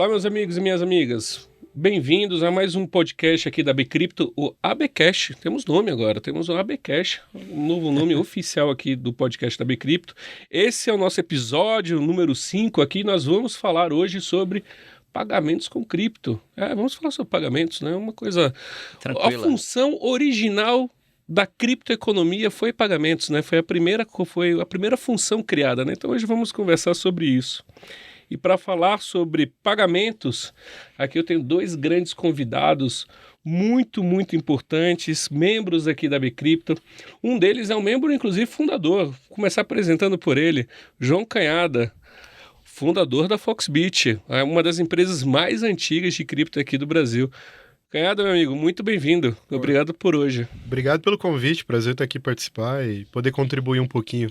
Olá, meus amigos e minhas amigas. Bem-vindos a mais um podcast aqui da Bcrypto, o ABcast. Temos nome agora, temos o ABcast, um novo nome oficial aqui do podcast da Bcrypto. Esse é o nosso episódio número 5 aqui. Nós vamos falar hoje sobre pagamentos com cripto. Vamos falar sobre pagamentos, né? Uma coisa... Tranquila. A função original da criptoeconomia foi pagamentos, né? Foi a primeira função criada, né? Então hoje vamos conversar sobre isso. E para falar sobre pagamentos, aqui eu tenho dois grandes convidados muito importantes, membros aqui da Bcrypto. Um deles é um membro, inclusive, fundador. Vou começar apresentando por ele, João Canhada, fundador da Foxbit, uma das empresas mais antigas de cripto aqui do Brasil. Canhada, meu amigo, muito bem-vindo. Obrigado por hoje. Obrigado pelo convite, prazer estar aqui participar e poder contribuir um pouquinho.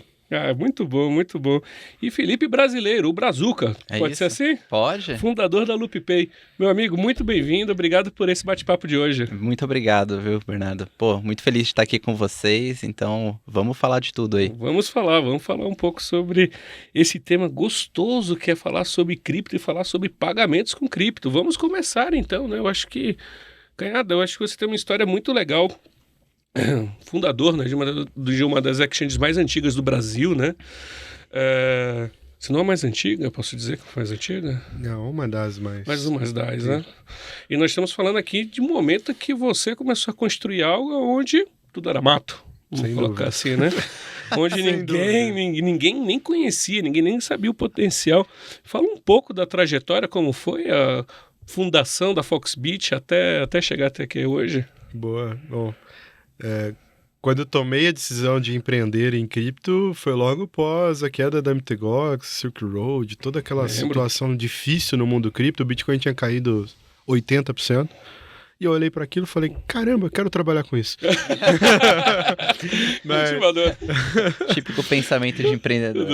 Muito bom, muito bom. E Felipe Brasileiro, o Brazuca, pode ser assim? Pode. Fundador da LoopPay. Meu amigo, muito bem-vindo, obrigado por esse bate-papo de hoje. Muito obrigado, viu, Bernardo? Muito feliz de estar aqui com vocês, então vamos falar de tudo aí. Vamos falar um pouco sobre esse tema gostoso que é falar sobre cripto e falar sobre pagamentos com cripto. Vamos começar então, né? Canhada, eu acho que você tem uma história muito legal. Fundador, né, de uma das exchanges mais antigas do Brasil, né? Se não a mais antiga, posso dizer que foi mais antiga? Não, uma das mais. Mais uma das, né? E nós estamos falando aqui de um momento que você começou a construir algo onde tudo era mato, vamos colocar assim, né? Onde ninguém nem conhecia, ninguém nem sabia o potencial. Fala um pouco da trajetória, como foi a fundação da Foxbit até chegar até aqui hoje. Boa, bom. Quando eu tomei a decisão de empreender em cripto, foi logo após a queda da MTGOX, Silk Road, toda aquela situação difícil no mundo cripto. O Bitcoin tinha caído 80%. E eu olhei para aquilo e falei, caramba, eu quero trabalhar com isso. Motivador. Típico pensamento de empreendedor.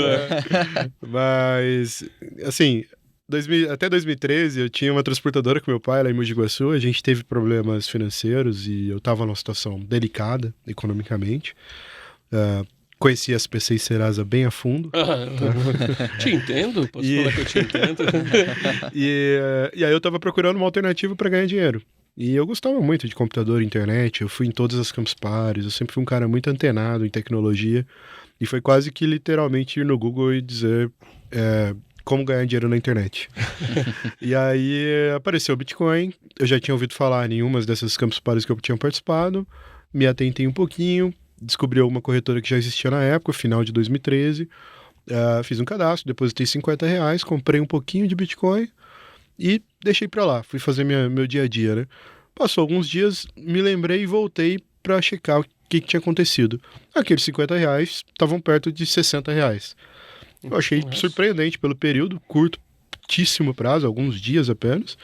Mas, assim... Até 2013, eu tinha uma transportadora com meu pai lá em Mogi Guaçu. A gente teve problemas financeiros e eu estava numa situação delicada economicamente. Conheci a SPC e Serasa bem a fundo. Te entendo, posso falar que eu te entendo. E aí eu estava procurando uma alternativa para ganhar dinheiro. E eu gostava muito de computador, internet, eu fui em todas as Campus Parties, eu sempre fui um cara muito antenado em tecnologia. E foi quase que literalmente ir no Google e dizer... como ganhar dinheiro na internet. E aí apareceu o Bitcoin, eu já tinha ouvido falar em umas dessas Campus Parties que eu tinha participado, me atentei um pouquinho, descobri alguma corretora que já existia na época, final de 2013, fiz um cadastro, depositei R$50, comprei um pouquinho de Bitcoin e deixei pra lá, fui fazer meu dia a dia, né? Passou alguns dias, me lembrei e voltei pra checar o que tinha acontecido. Aqueles R$50 estavam perto de R$60. Eu achei surpreendente pelo período, curtíssimo prazo, alguns dias apenas,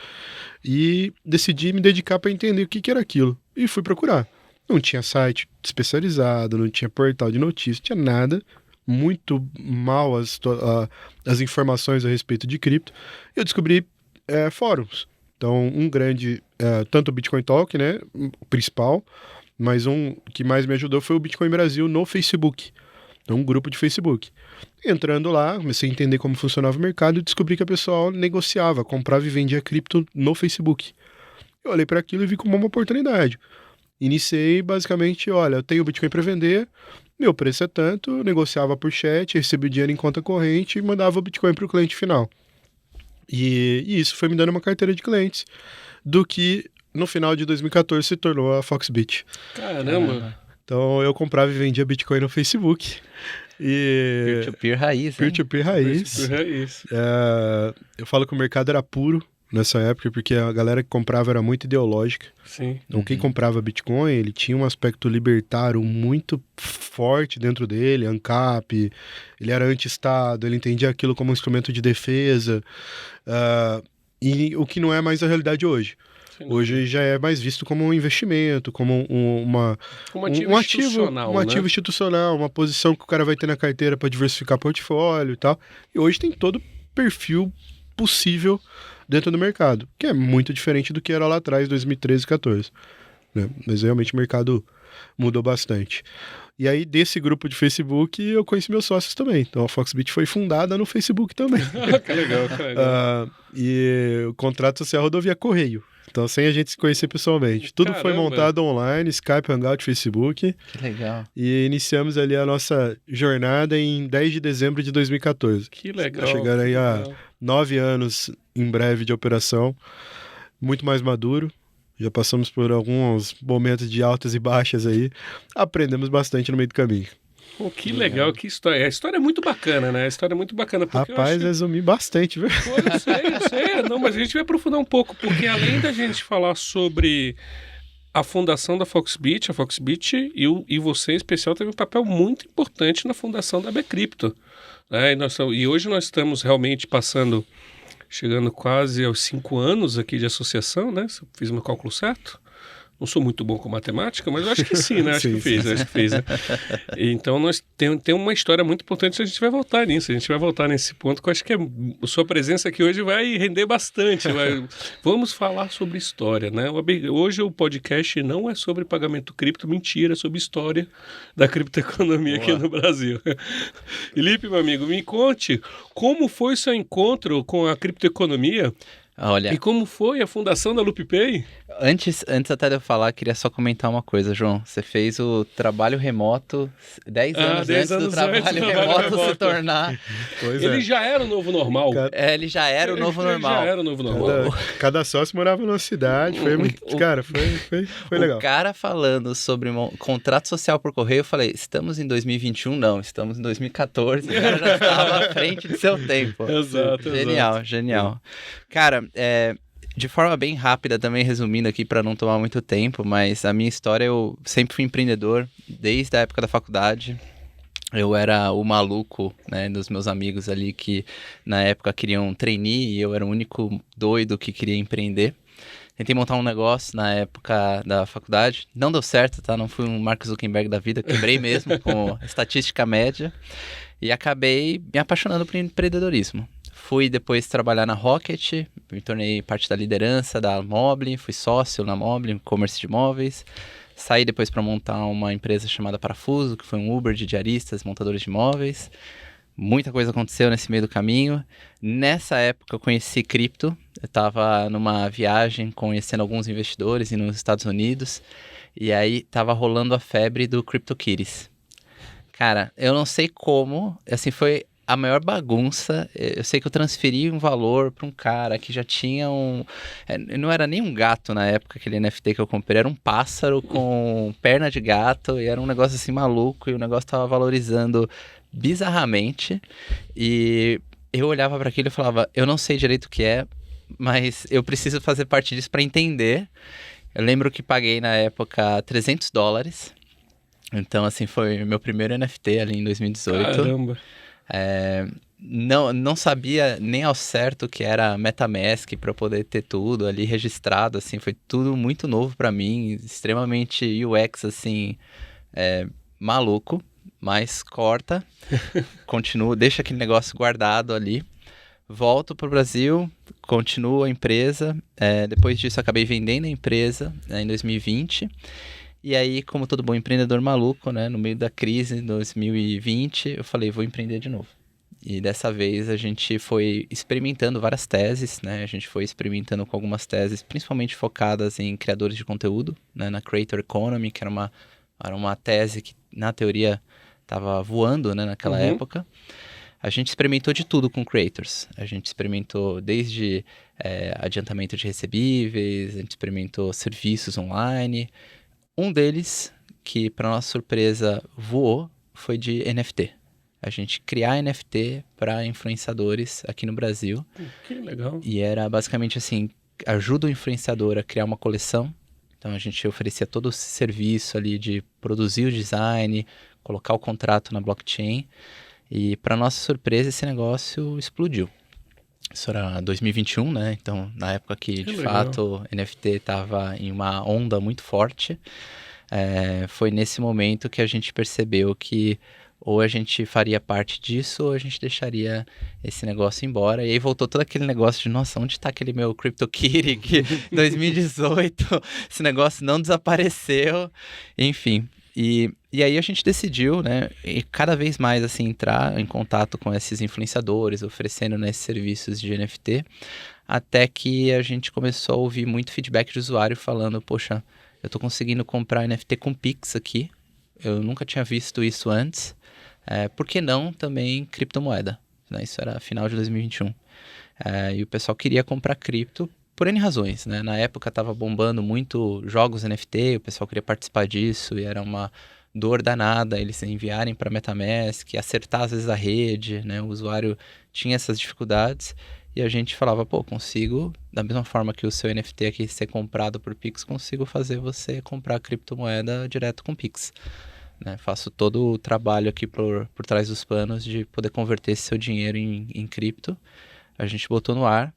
e decidi me dedicar para entender o que era aquilo. E fui procurar. Não tinha site especializado, não tinha portal de notícias, tinha nada, muito mal as informações a respeito de cripto. Eu descobri fóruns. Então, um grande, tanto o Bitcoin Talk, né, o principal, mas um que mais me ajudou foi o Bitcoin Brasil no Facebook. Então, um grupo de Facebook. Entrando lá, comecei a entender como funcionava o mercado e descobri que a pessoa negociava, comprava e vendia cripto no Facebook. Eu olhei para aquilo e vi como uma oportunidade. Iniciei basicamente, olha, eu tenho Bitcoin para vender, meu preço é tanto, negociava por chat, recebia o dinheiro em conta corrente e mandava o Bitcoin para o cliente final. E isso foi me dando uma carteira de clientes, do que no final de 2014 se tornou a Foxbit. Caramba! Então eu comprava e vendia Bitcoin no Facebook. Peer-to-peer raiz, hein? Peer-to-peer raiz. Eu falo que o mercado era puro nessa época, porque a galera que comprava era muito ideológica. Sim. Então quem comprava Bitcoin, ele tinha um aspecto libertário muito forte dentro dele, ANCAP, ele era anti-Estado, ele entendia aquilo como um instrumento de defesa, e o que não é mais a realidade hoje. Hoje já é mais visto como um investimento, como um ativo institucional, uma posição que o cara vai ter na carteira para diversificar portfólio e tal. E hoje tem todo o perfil possível dentro do mercado, que é muito diferente do que era lá atrás, 2013 e 2014. né? Mas realmente o mercado mudou bastante. E aí, desse grupo de Facebook, eu conheci meus sócios também. Então, a Foxbit foi fundada no Facebook também. Que legal, que legal. E o contrato social rodou via correio. Então, sem a gente se conhecer pessoalmente. Tudo foi Caramba. montado online, Skype, Hangout, Facebook. Que legal. E iniciamos ali a nossa jornada em 10 de dezembro de 2014. Que legal. Tá chegando aí que a legal. 9 anos em breve de operação. Muito mais maduro. Já passamos por alguns momentos de altas e baixas aí. Aprendemos bastante no meio do caminho. Pô, que legal, que história. A história é muito bacana, né? A história é muito bacana. Porque Rapaz, eu acho resumi bastante, viu? Pô, eu sei. Não, mas a gente vai aprofundar um pouco, porque além da gente falar sobre a fundação da Foxbit, a Foxbit e você em especial teve um papel muito importante na fundação da Bcrypto, né? E hoje nós estamos realmente chegando quase aos 5 anos aqui de associação, né? Fiz meu cálculo certo? Não sou muito bom com matemática, mas eu acho que sim, né? Acho que fiz, né? Então, nós tem uma história muito importante, a gente vai voltar nisso, a gente vai voltar nesse ponto, que eu acho que a sua presença aqui hoje vai render bastante. Vamos falar sobre história, né? Hoje o podcast não é sobre pagamento cripto, mentira, é sobre história da criptoeconomia aqui no Brasil. Felipe, meu amigo, me conte como foi seu encontro com a criptoeconomia Olha, e como foi a fundação da LoopPay? antes até de eu falar, queria só comentar uma coisa, João. Você fez o trabalho remoto 10 anos 10 antes do anos antes trabalho do trabalho remoto se remoto. tornar. Pois Ele é. já era o novo normal. Ele já era o novo Ele normal. já era o novo normal. Cada sócio morava numa cidade. Foi muito. Cara, foi legal. O cara falando sobre contrato social por correio, eu falei, estamos em 2021? Não, estamos em 2014. O cara já estava à frente de seu tempo. Exato. Genial. Cara, de forma bem rápida, também resumindo aqui para não tomar muito tempo, mas a minha história, eu sempre fui empreendedor desde a época da faculdade. Eu era o maluco, né, dos meus amigos ali que na época queriam trainee e eu era o único doido que queria empreender. Tentei montar um negócio na época da faculdade, não deu certo, tá? Não fui um Mark Zuckerberg da vida, quebrei mesmo com estatística média e acabei me apaixonando por empreendedorismo. Fui depois trabalhar na Rocket, me tornei parte da liderança da Mobile, fui sócio na Mobile, e-commerce de imóveis. Saí depois para montar uma empresa chamada Parafuso, que foi um Uber de diaristas, montadores de imóveis. Muita coisa aconteceu nesse meio do caminho. Nessa época eu conheci cripto. Eu estava numa viagem conhecendo alguns investidores nos Estados Unidos. E aí estava rolando a febre do CryptoKitties. Cara, eu não sei como, assim, foi a maior bagunça. Eu sei que eu transferi um valor para um cara que já tinha não era nem um gato na época, aquele NFT que eu comprei, era um pássaro com perna de gato, e era um negócio assim maluco, e o negócio tava valorizando bizarramente, e eu olhava para aquilo e falava, eu não sei direito o que é, mas eu preciso fazer parte disso para entender. Eu lembro que paguei na época $300, então assim, foi meu primeiro NFT ali em 2018. Caramba. Não sabia nem ao certo o que era MetaMask para poder ter tudo ali registrado, assim, foi tudo muito novo para mim, extremamente UX, assim, maluco, mas corta, continuo, deixa aquele negócio guardado ali, volto pro Brasil, continuo a empresa, depois disso acabei vendendo a empresa, em 2020, e aí, como todo bom empreendedor maluco, né, no meio da crise de 2020, eu falei, vou empreender de novo. E dessa vez a gente foi experimentando várias teses, né? A gente foi experimentando com algumas teses, principalmente focadas em criadores de conteúdo, né? Na Creator Economy, que era uma tese que, na teoria, estava voando, né, naquela época. A gente experimentou de tudo com creators. A gente experimentou desde adiantamento de recebíveis, a gente experimentou serviços online. Um deles, que para nossa surpresa voou, foi de NFT. A gente criar NFT para influenciadores aqui no Brasil. Que legal. E era basicamente assim, ajuda o influenciador a criar uma coleção. Então a gente oferecia todo esse serviço ali de produzir o design, colocar o contrato na blockchain. E para nossa surpresa esse negócio explodiu. Isso era 2021, né? Então, na época que de fato, NFT estava em uma onda muito forte, foi nesse momento que a gente percebeu que ou a gente faria parte disso, ou a gente deixaria esse negócio embora. E aí voltou todo aquele negócio de, nossa, onde tá aquele meu CryptoKitty que em 2018 esse negócio não desapareceu, enfim. E aí a gente decidiu, né, e cada vez mais, assim, entrar em contato com esses influenciadores, oferecendo, né, esses serviços de NFT, até que a gente começou a ouvir muito feedback de usuário falando, poxa, eu tô conseguindo comprar NFT com Pix aqui, eu nunca tinha visto isso antes, por que não também criptomoeda? Né? Isso era final de 2021. E o pessoal queria comprar cripto por N razões, né? Na época estava bombando muito jogos NFT, o pessoal queria participar disso e era uma dor danada eles enviarem para MetaMask, acertar às vezes a rede, né? O usuário tinha essas dificuldades e a gente falava, pô, consigo, da mesma forma que o seu NFT aqui ser comprado por Pix, consigo fazer você comprar criptomoeda direto com Pix. Né? Faço todo o trabalho aqui por trás dos panos de poder converter esse seu dinheiro em cripto. A gente botou no ar,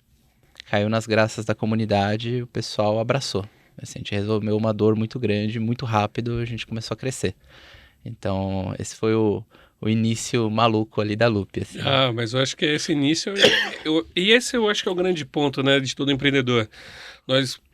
caiu nas graças da comunidade e o pessoal abraçou. Assim, a gente resolveu uma dor muito grande, muito rápido, a gente começou a crescer. Então, esse foi o início maluco ali da Loop. Assim. Mas eu acho que esse início... e esse eu acho que é o grande ponto, né, de todo empreendedor.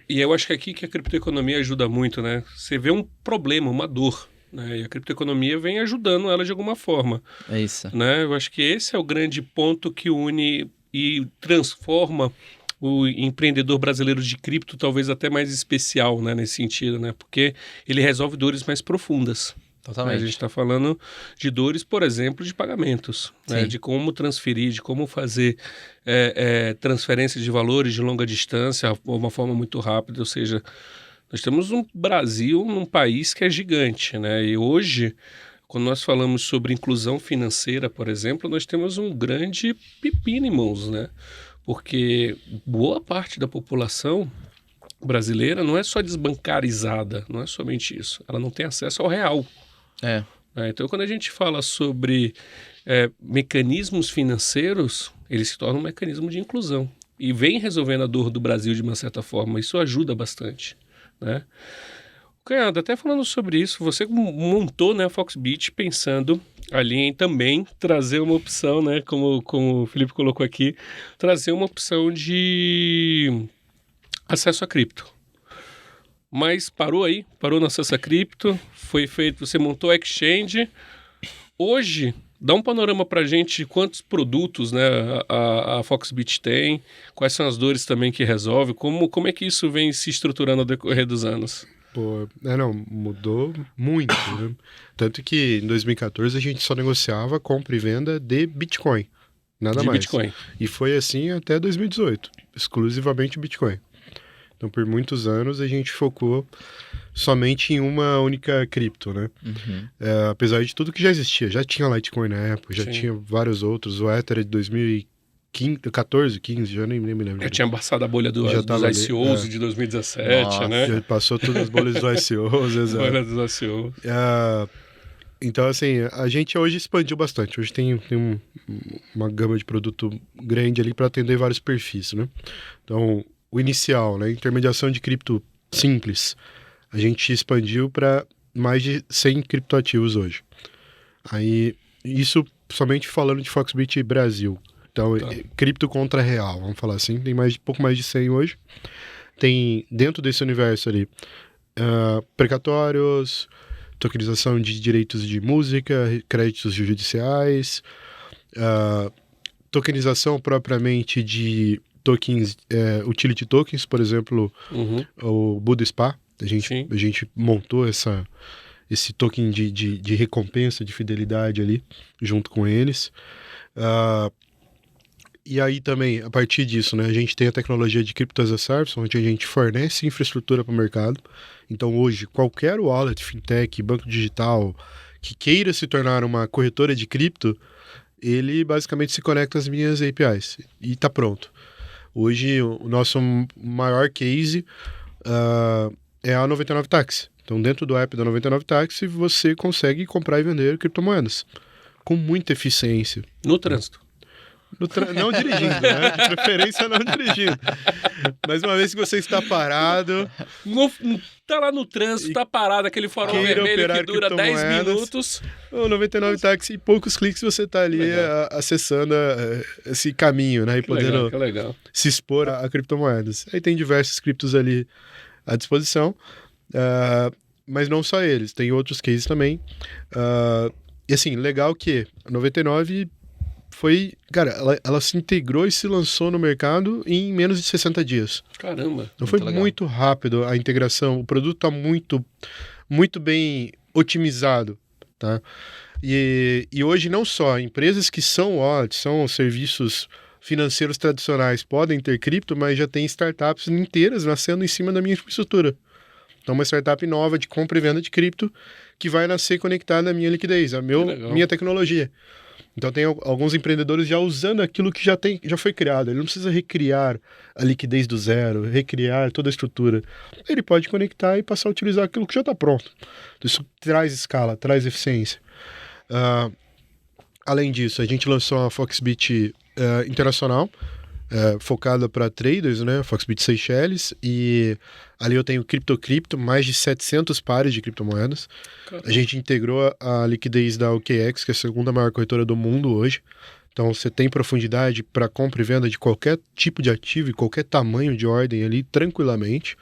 E eu acho que aqui que a criptoeconomia ajuda muito, né? Você vê um problema, uma dor, né? E a criptoeconomia vem ajudando ela de alguma forma. É isso. Né? Eu acho que esse é o grande ponto que une e transforma o empreendedor brasileiro de cripto talvez até mais especial, né, nesse sentido, né? Porque ele resolve dores mais profundas. Totalmente. A gente está falando de dores, por exemplo, de pagamentos, né? De como transferir, de como fazer transferência de valores de longa distância de uma forma muito rápida, ou seja, nós temos um Brasil, um país que é gigante, né? E hoje, quando nós falamos sobre inclusão financeira, por exemplo, nós temos um grande pepino em mãos, né? Porque boa parte da população brasileira não é só desbancarizada, não é somente isso. Ela não tem acesso ao real. Então, quando a gente fala sobre mecanismos financeiros, eles se tornam um mecanismo de inclusão. E vem resolvendo a dor do Brasil de uma certa forma. Isso ajuda bastante. Né? Canhada, até falando sobre isso, você montou, né, a Foxbit pensando ali em também trazer uma opção, né, como o Felipe colocou aqui, trazer uma opção de acesso a cripto. Mas parou no acesso a cripto, foi feito, você montou a exchange. Hoje, dá um panorama pra gente de quantos produtos, né, a Foxbit tem, quais são as dores também que resolve, como é que isso vem se estruturando ao decorrer dos anos? Pô, mudou muito, né? Tanto que em 2014 a gente só negociava compra e venda de Bitcoin, nada mais. Bitcoin. E foi assim até 2018, exclusivamente Bitcoin. Então, por muitos anos a gente focou somente em uma única cripto, né? Uhum. Apesar de tudo que já existia, já tinha Litecoin na época, já tinha vários outros, o Ether é de 2014, 15, já nem me lembro. Já tinha passado a bolha dos ICOs de 2017, Nossa, né? Já passou todas as bolhas dos ICOs, exato. Bolha dos ICOs. Então, assim, a gente hoje expandiu bastante. Hoje tem uma gama de produto grande ali para atender vários perfis, né? Então, o inicial, né? Intermediação de cripto simples. A gente expandiu para mais de 100 criptoativos hoje. Aí, isso somente falando de Foxbit Brasil. Então, cripto contra real, vamos falar assim. Tem pouco mais de 100 hoje. Tem, dentro desse universo ali, precatórios, tokenização de direitos de música, créditos judiciais, tokenização propriamente de tokens, utility tokens, por exemplo, o Buda Spa. A gente montou esse token de recompensa, de fidelidade ali, junto com eles. E aí também, a partir disso, né, a gente tem a tecnologia de Crypto as a Service, onde a gente fornece infraestrutura para o mercado. Então hoje, qualquer wallet, fintech, banco digital, que queira se tornar uma corretora de cripto, ele basicamente se conecta às minhas APIs e está pronto. Hoje, o nosso maior case é a 99 Taxi. Então, dentro do app da 99 Taxi, você consegue comprar e vender criptomoedas com muita eficiência. No trânsito. Não dirigindo, né? De preferência não dirigindo. Mas uma vez que você está parado... Tá lá no trânsito, tá parado, aquele farol vermelho que dura 10 minutos. O 99 Táxi, em poucos cliques você tá ali acessando esse caminho, né? E podendo se expor a criptomoedas. Aí tem diversos criptos ali à disposição, mas não só eles, tem outros cases também. E assim, legal que a 99 foi... Cara, ela se integrou e se lançou no mercado em menos de 60 dias. Caramba! Então foi muito rápido a integração. O produto está muito, muito bem otimizado, tá? E hoje não só empresas que são wallets, são serviços financeiros tradicionais podem ter cripto, mas já tem startups inteiras nascendo em cima da minha infraestrutura. Então uma startup nova de compra e venda de cripto que vai nascer conectada à minha liquidez, à minha tecnologia. Então tem alguns empreendedores já usando aquilo que já foi criado. Ele não precisa recriar a liquidez do zero, recriar toda a estrutura. Ele pode conectar e passar a utilizar aquilo que já está pronto. Isso traz escala, traz eficiência. Além disso, a gente lançou a Foxbit Internacional, focada para traders, né? Foxbit Seychelles, e ali eu tenho cripto, mais de 700 pares de criptomoedas. Caramba. A gente integrou a liquidez da OKX, que é a segunda maior corretora do mundo hoje. Então você tem profundidade para compra e venda de qualquer tipo de ativo e qualquer tamanho de ordem ali, tranquilamente.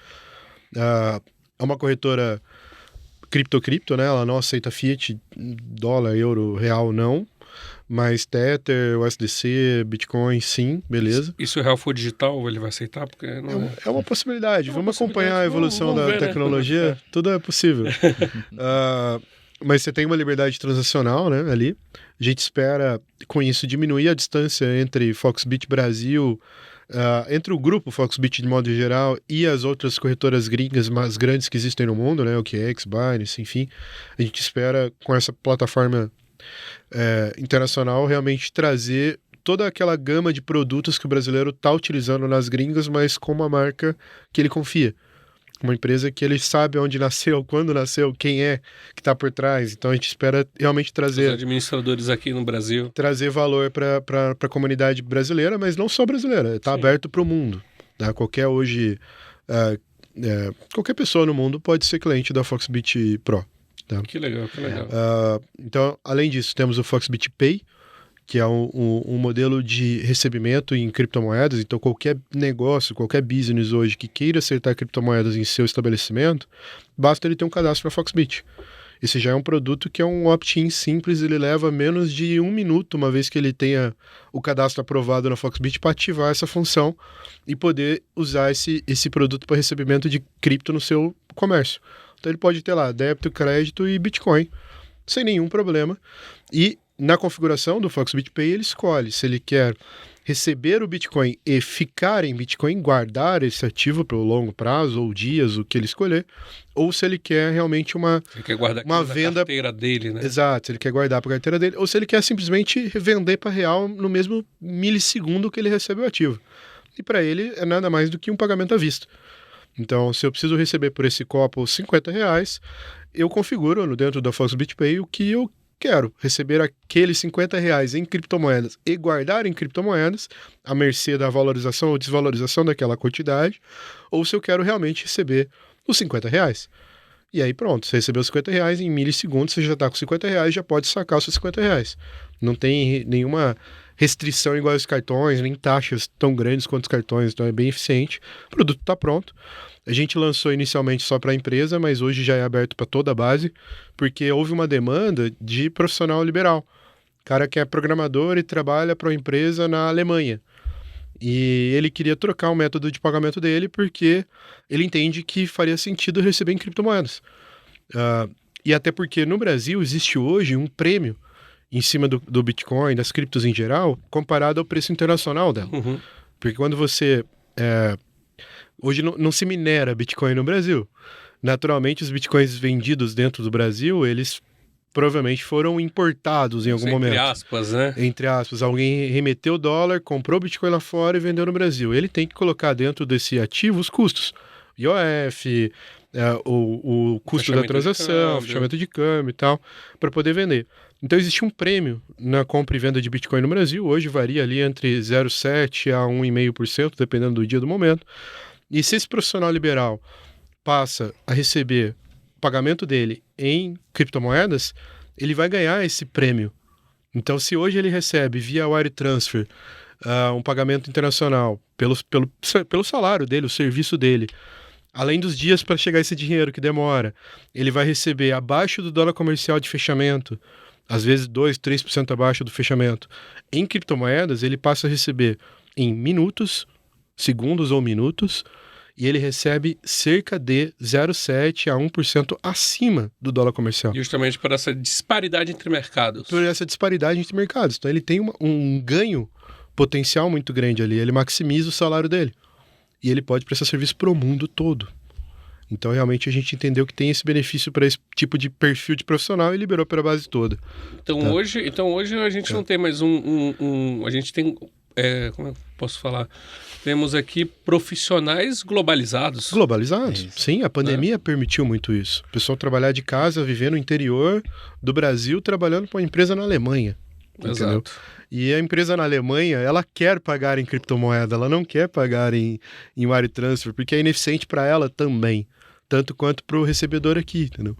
É uma corretora cripto, né? Ela não aceita fiat, dólar, euro, real, não. Mas Tether, USDC, Bitcoin, sim, beleza. E se o real for digital, ele vai aceitar? Porque não é uma possibilidade. Vamos acompanhar a evolução da tecnologia. Né? Tudo é possível. Mas você tem uma liberdade transacional, né, ali. A gente espera, com isso, diminuir a distância entre Foxbit Brasil, entre o grupo Foxbit de modo geral e as outras corretoras gringas mais grandes que existem no mundo, né, OKX, Binance, enfim. A gente espera, com essa plataforma internacional, realmente trazer toda aquela gama de produtos que o brasileiro está utilizando nas gringas, mas com uma marca que ele confia. Uma empresa que ele sabe onde nasceu, quando nasceu, quem é que está por trás. Então a gente espera realmente trazer... Os administradores aqui no Brasil. Trazer valor para a comunidade brasileira, mas não só brasileira. Está aberto para o mundo. Tá? Qualquer pessoa no mundo pode ser cliente da Foxbit Pro. Tá? Que legal. Então, além disso, temos o Foxbit Pay, que é um modelo de recebimento em criptomoedas. Então, qualquer negócio, qualquer business hoje que queira acertar criptomoedas em seu estabelecimento, basta ele ter um cadastro para Foxbit. Esse já é um produto que é um opt-in simples, ele leva menos de 1 minuto, uma vez que ele tenha o cadastro aprovado na Foxbit, para ativar essa função e poder usar esse produto para recebimento de cripto no seu comércio. Então ele pode ter lá débito, crédito e Bitcoin, sem nenhum problema. E na configuração do Foxbit Pay ele escolhe se ele quer receber o Bitcoin e ficar em Bitcoin, guardar esse ativo pelo longo prazo, ou dias, o que ele escolher, ou se ele quer realmente uma venda... carteira dele, né? Exato, se ele quer guardar para a carteira dele, ou se ele quer simplesmente vender para real no mesmo milissegundo que ele recebe o ativo. E para ele é nada mais do que um pagamento à vista. Então, se eu preciso receber por esse copo R$50, eu configuro dentro da Foxbit Pay o que eu quero. Receber aqueles R$50 em criptomoedas e guardar em criptomoedas, à mercê da valorização ou desvalorização daquela quantidade, ou se eu quero realmente receber os R$50. E aí pronto, você recebeu os R$50, em milissegundos você já está com R$50, já pode sacar os seus R$50. Não tem nenhuma restrição igual aos cartões, nem taxas tão grandes quanto os cartões, então é bem eficiente. O produto está pronto. A gente lançou inicialmente só para a empresa, mas hoje já é aberto para toda a base, porque houve uma demanda de profissional liberal. Cara que é programador e trabalha para uma empresa na Alemanha. E ele queria trocar o método de pagamento dele porque ele entende que faria sentido receber em criptomoedas. E até porque no Brasil existe hoje um prêmio em cima do Bitcoin, das criptos em geral, comparado ao preço internacional dela. Uhum. Porque quando você... Hoje não se minera Bitcoin no Brasil. Naturalmente, os Bitcoins vendidos dentro do Brasil, eles provavelmente foram importados em algum momento. Entre aspas, né? Entre aspas. Alguém remeteu o dólar, comprou Bitcoin lá fora e vendeu no Brasil. Ele tem que colocar dentro desse ativo os custos. IOF, o custo da transação, fechamento de câmbio e tal, para poder vender. Então existe um prêmio na compra e venda de Bitcoin no Brasil, hoje varia ali entre 0,7% a 1,5%, dependendo do dia do momento. E se esse profissional liberal passa a receber o pagamento dele em criptomoedas, ele vai ganhar esse prêmio. Então, se hoje ele recebe via wire transfer um pagamento internacional pelo salário dele, o serviço dele, além dos dias para chegar esse dinheiro que demora, ele vai receber abaixo do dólar comercial de fechamento, às vezes 2%, 3% abaixo do fechamento. Em criptomoedas, ele passa a receber em minutos, segundos ou minutos, e ele recebe cerca de 0,7% a 1% acima do dólar comercial. Justamente por essa disparidade entre mercados. Por essa disparidade entre mercados. Então ele tem um ganho potencial muito grande ali, ele maximiza o salário dele. E ele pode prestar serviço para o mundo todo. Então, realmente, a gente entendeu que tem esse benefício para esse tipo de perfil de profissional e liberou para a base toda. Então, tá? hoje a gente não tem mais a gente tem... como eu posso falar? Temos aqui profissionais globalizados. Globalizados, sim. A pandemia permitiu muito isso. O pessoal trabalhar de casa, viver no interior do Brasil, trabalhando para uma empresa na Alemanha. Entendeu? Exato. E a empresa na Alemanha, ela quer pagar em criptomoeda, ela não quer pagar em wire transfer, porque é ineficiente para ela também, tanto quanto para o recebedor aqui, entendeu?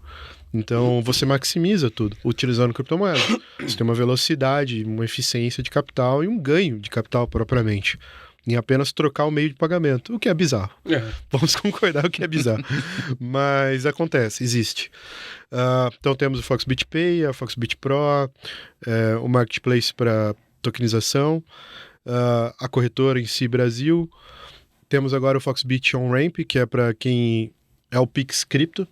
Então, você maximiza tudo utilizando criptomoeda. Você tem uma velocidade, uma eficiência de capital e um ganho de capital propriamente, em apenas trocar o meio de pagamento, o que é bizarro. Vamos concordar que é bizarro. Mas acontece, existe. Então temos o Foxbit Pay, a Foxbit Pro, o Marketplace para tokenização, a corretora em si Brasil. Temos agora o Foxbit On-Ramp, que é para quem é o Pix Cripto,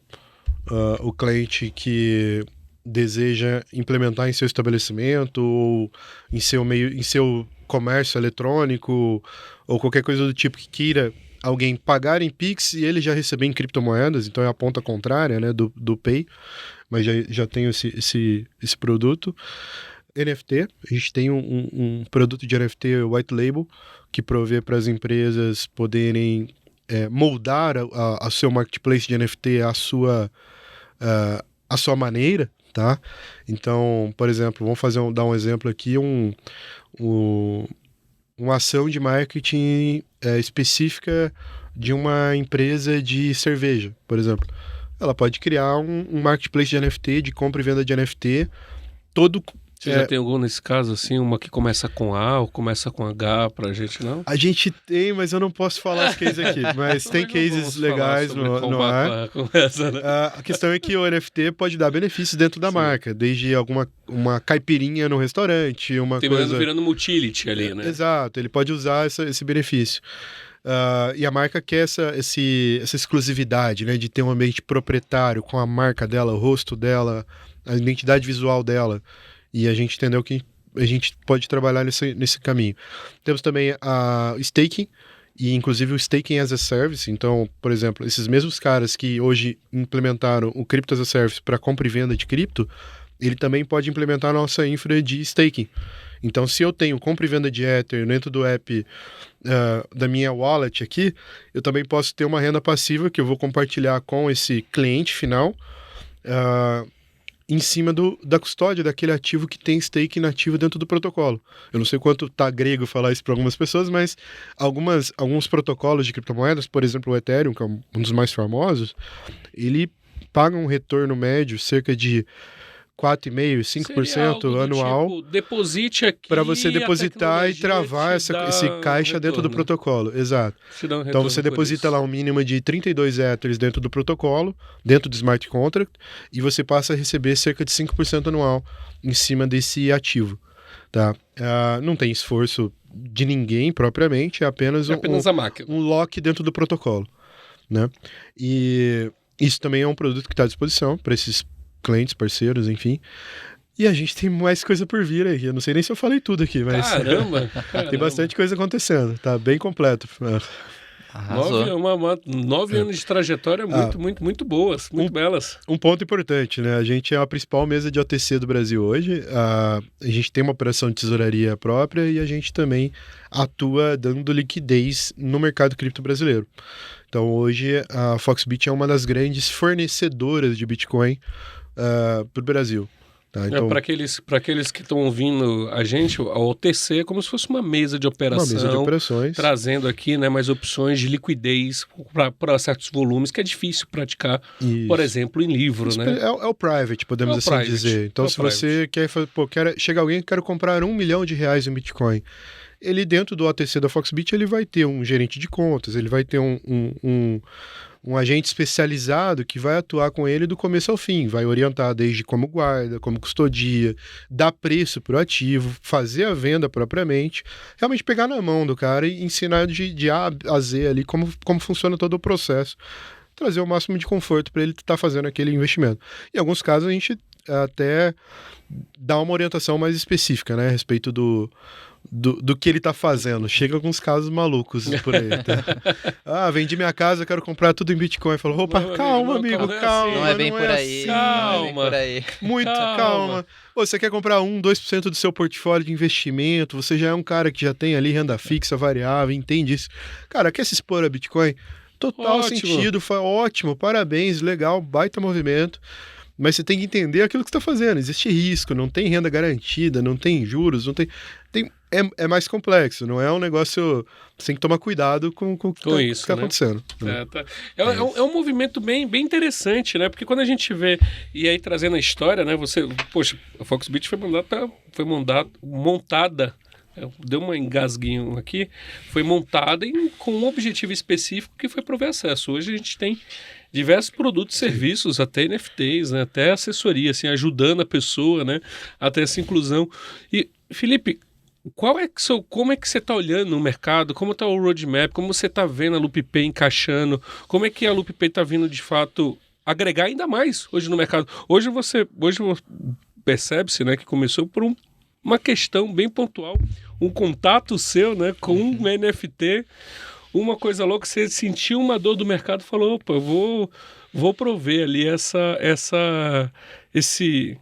o cliente que deseja implementar em seu estabelecimento ou em seu comércio eletrônico ou qualquer coisa do tipo que queira alguém pagar em Pix e ele já receber em criptomoedas, então é a ponta contrária, né, do Pay, mas já tenho esse produto. NFT, a gente tem um produto de NFT white label que provê para as empresas poderem moldar a seu marketplace de NFT à sua maneira, tá? Então, por exemplo, vamos dar um exemplo aqui, uma ação de marketing específica de uma empresa de cerveja, por exemplo. Ela pode criar um marketplace de NFT, de compra e venda de NFT, todo... Você já tem algum nesse caso, assim, uma que começa com A ou começa com H pra gente, não? A gente tem, mas eu não posso falar os cases aqui. Mas tem cases legais no ar. Né? A questão é que o NFT pode dar benefícios dentro da marca, desde uma caipirinha no restaurante, uma coisa... virando uma utility ali, né? Exato, ele pode usar esse benefício. E a marca quer essa exclusividade, né, de ter um ambiente proprietário com a marca dela, o rosto dela, a identidade visual dela. E a gente entendeu que a gente pode trabalhar nesse caminho. Temos também a staking, e inclusive o staking as a service. Então, por exemplo, esses mesmos caras que hoje implementaram o Crypto as a Service para compra e venda de cripto, ele também pode implementar a nossa infra de staking. Então, se eu tenho compra e venda de Ether dentro do app da minha wallet aqui, eu também posso ter uma renda passiva que eu vou compartilhar com esse cliente final, em cima da custódia daquele ativo que tem stake nativo dentro do protocolo. Eu não sei quanto tá grego falar isso para algumas pessoas, mas alguns protocolos de criptomoedas, por exemplo o Ethereum, que é um dos mais famosos, ele paga um retorno médio cerca de 4,5%, 5% anual. Tipo, deposite aqui. Para você depositar e travar esse caixa dentro do protocolo. Exato. Então você deposita lá um mínimo de 32 Ethers dentro do protocolo, dentro do smart contract, e você passa a receber cerca de 5% anual em cima desse ativo. Tá? Não tem esforço de ninguém propriamente, é apenas a máquina. Um lock dentro do protocolo. Né? E isso também é um produto que está à disposição para esses clientes, parceiros, enfim. E a gente tem mais coisa por vir aí. Eu não sei nem se eu falei tudo aqui, mas... Caramba! Tem bastante coisa acontecendo. Tá bem completo. Arrasou. 9 anos de trajetória muito boas, muito belas. Um ponto importante, né? A gente é a principal mesa de OTC do Brasil hoje. A gente tem uma operação de tesouraria própria e a gente também atua dando liquidez no mercado cripto brasileiro. Então, hoje, a Foxbit é uma das grandes fornecedoras de Bitcoin para o Brasil. Tá? Então, Para aqueles que estão ouvindo a gente, a OTC é como se fosse uma mesa de operação, uma mesa de operações. Trazendo aqui, né, mais opções de liquidez para certos volumes que é difícil praticar, Isso. por exemplo, em livro. Isso, Né? é o private, podemos assim dizer. Então, se você quer fazer, chega alguém que quer comprar R$1 milhão em Bitcoin, ele dentro do OTC da Foxbit, ele vai ter um gerente de contas, ele vai ter um agente especializado que vai atuar com ele do começo ao fim, vai orientar desde como guarda, como custodia, dar preço para o ativo, fazer a venda propriamente, realmente pegar na mão do cara e ensinar de A a Z ali como funciona todo o processo, trazer o máximo de conforto para ele estar fazendo aquele investimento. Em alguns casos a gente até dá uma orientação mais específica, né, a respeito do que ele tá fazendo. Chega alguns casos malucos por aí, tá? Vendi minha casa, quero comprar tudo em Bitcoin. Falou, opa, calma, amigo, calma. Não é bem por aí. Calma. Muito calma. Você quer comprar 2% do seu portfólio de investimento, você já é um cara que já tem ali renda fixa, variável, entende isso. Cara, quer se expor a Bitcoin? Total sentido, foi ótimo, parabéns, legal, baita movimento. Mas você tem que entender aquilo que você está fazendo. Existe risco, não tem renda garantida, não tem juros, não tem... É mais complexo, não é um negócio... Você tem que tomar cuidado com o que está acontecendo. É um movimento bem interessante, né? Porque quando a gente vê, e aí trazendo a história, né? A Foxbit foi montada, deu um engasguinho aqui, foi montada com um objetivo específico que foi prover acesso. Hoje a gente tem diversos produtos e serviços, até NFTs, né? Até assessoria, assim, ajudando a pessoa, né? Até essa inclusão. E, Felipe, como é que você está olhando no mercado? Como está o roadmap? Como você está vendo a LoopPay encaixando? Como é que a LoopPay está vindo, de fato, agregar ainda mais hoje no mercado? Hoje percebe-se, né, que começou por uma questão bem pontual, um contato seu, né, com um NFT, uma coisa louca, você sentiu uma dor do mercado e falou, opa, eu vou prover ali esse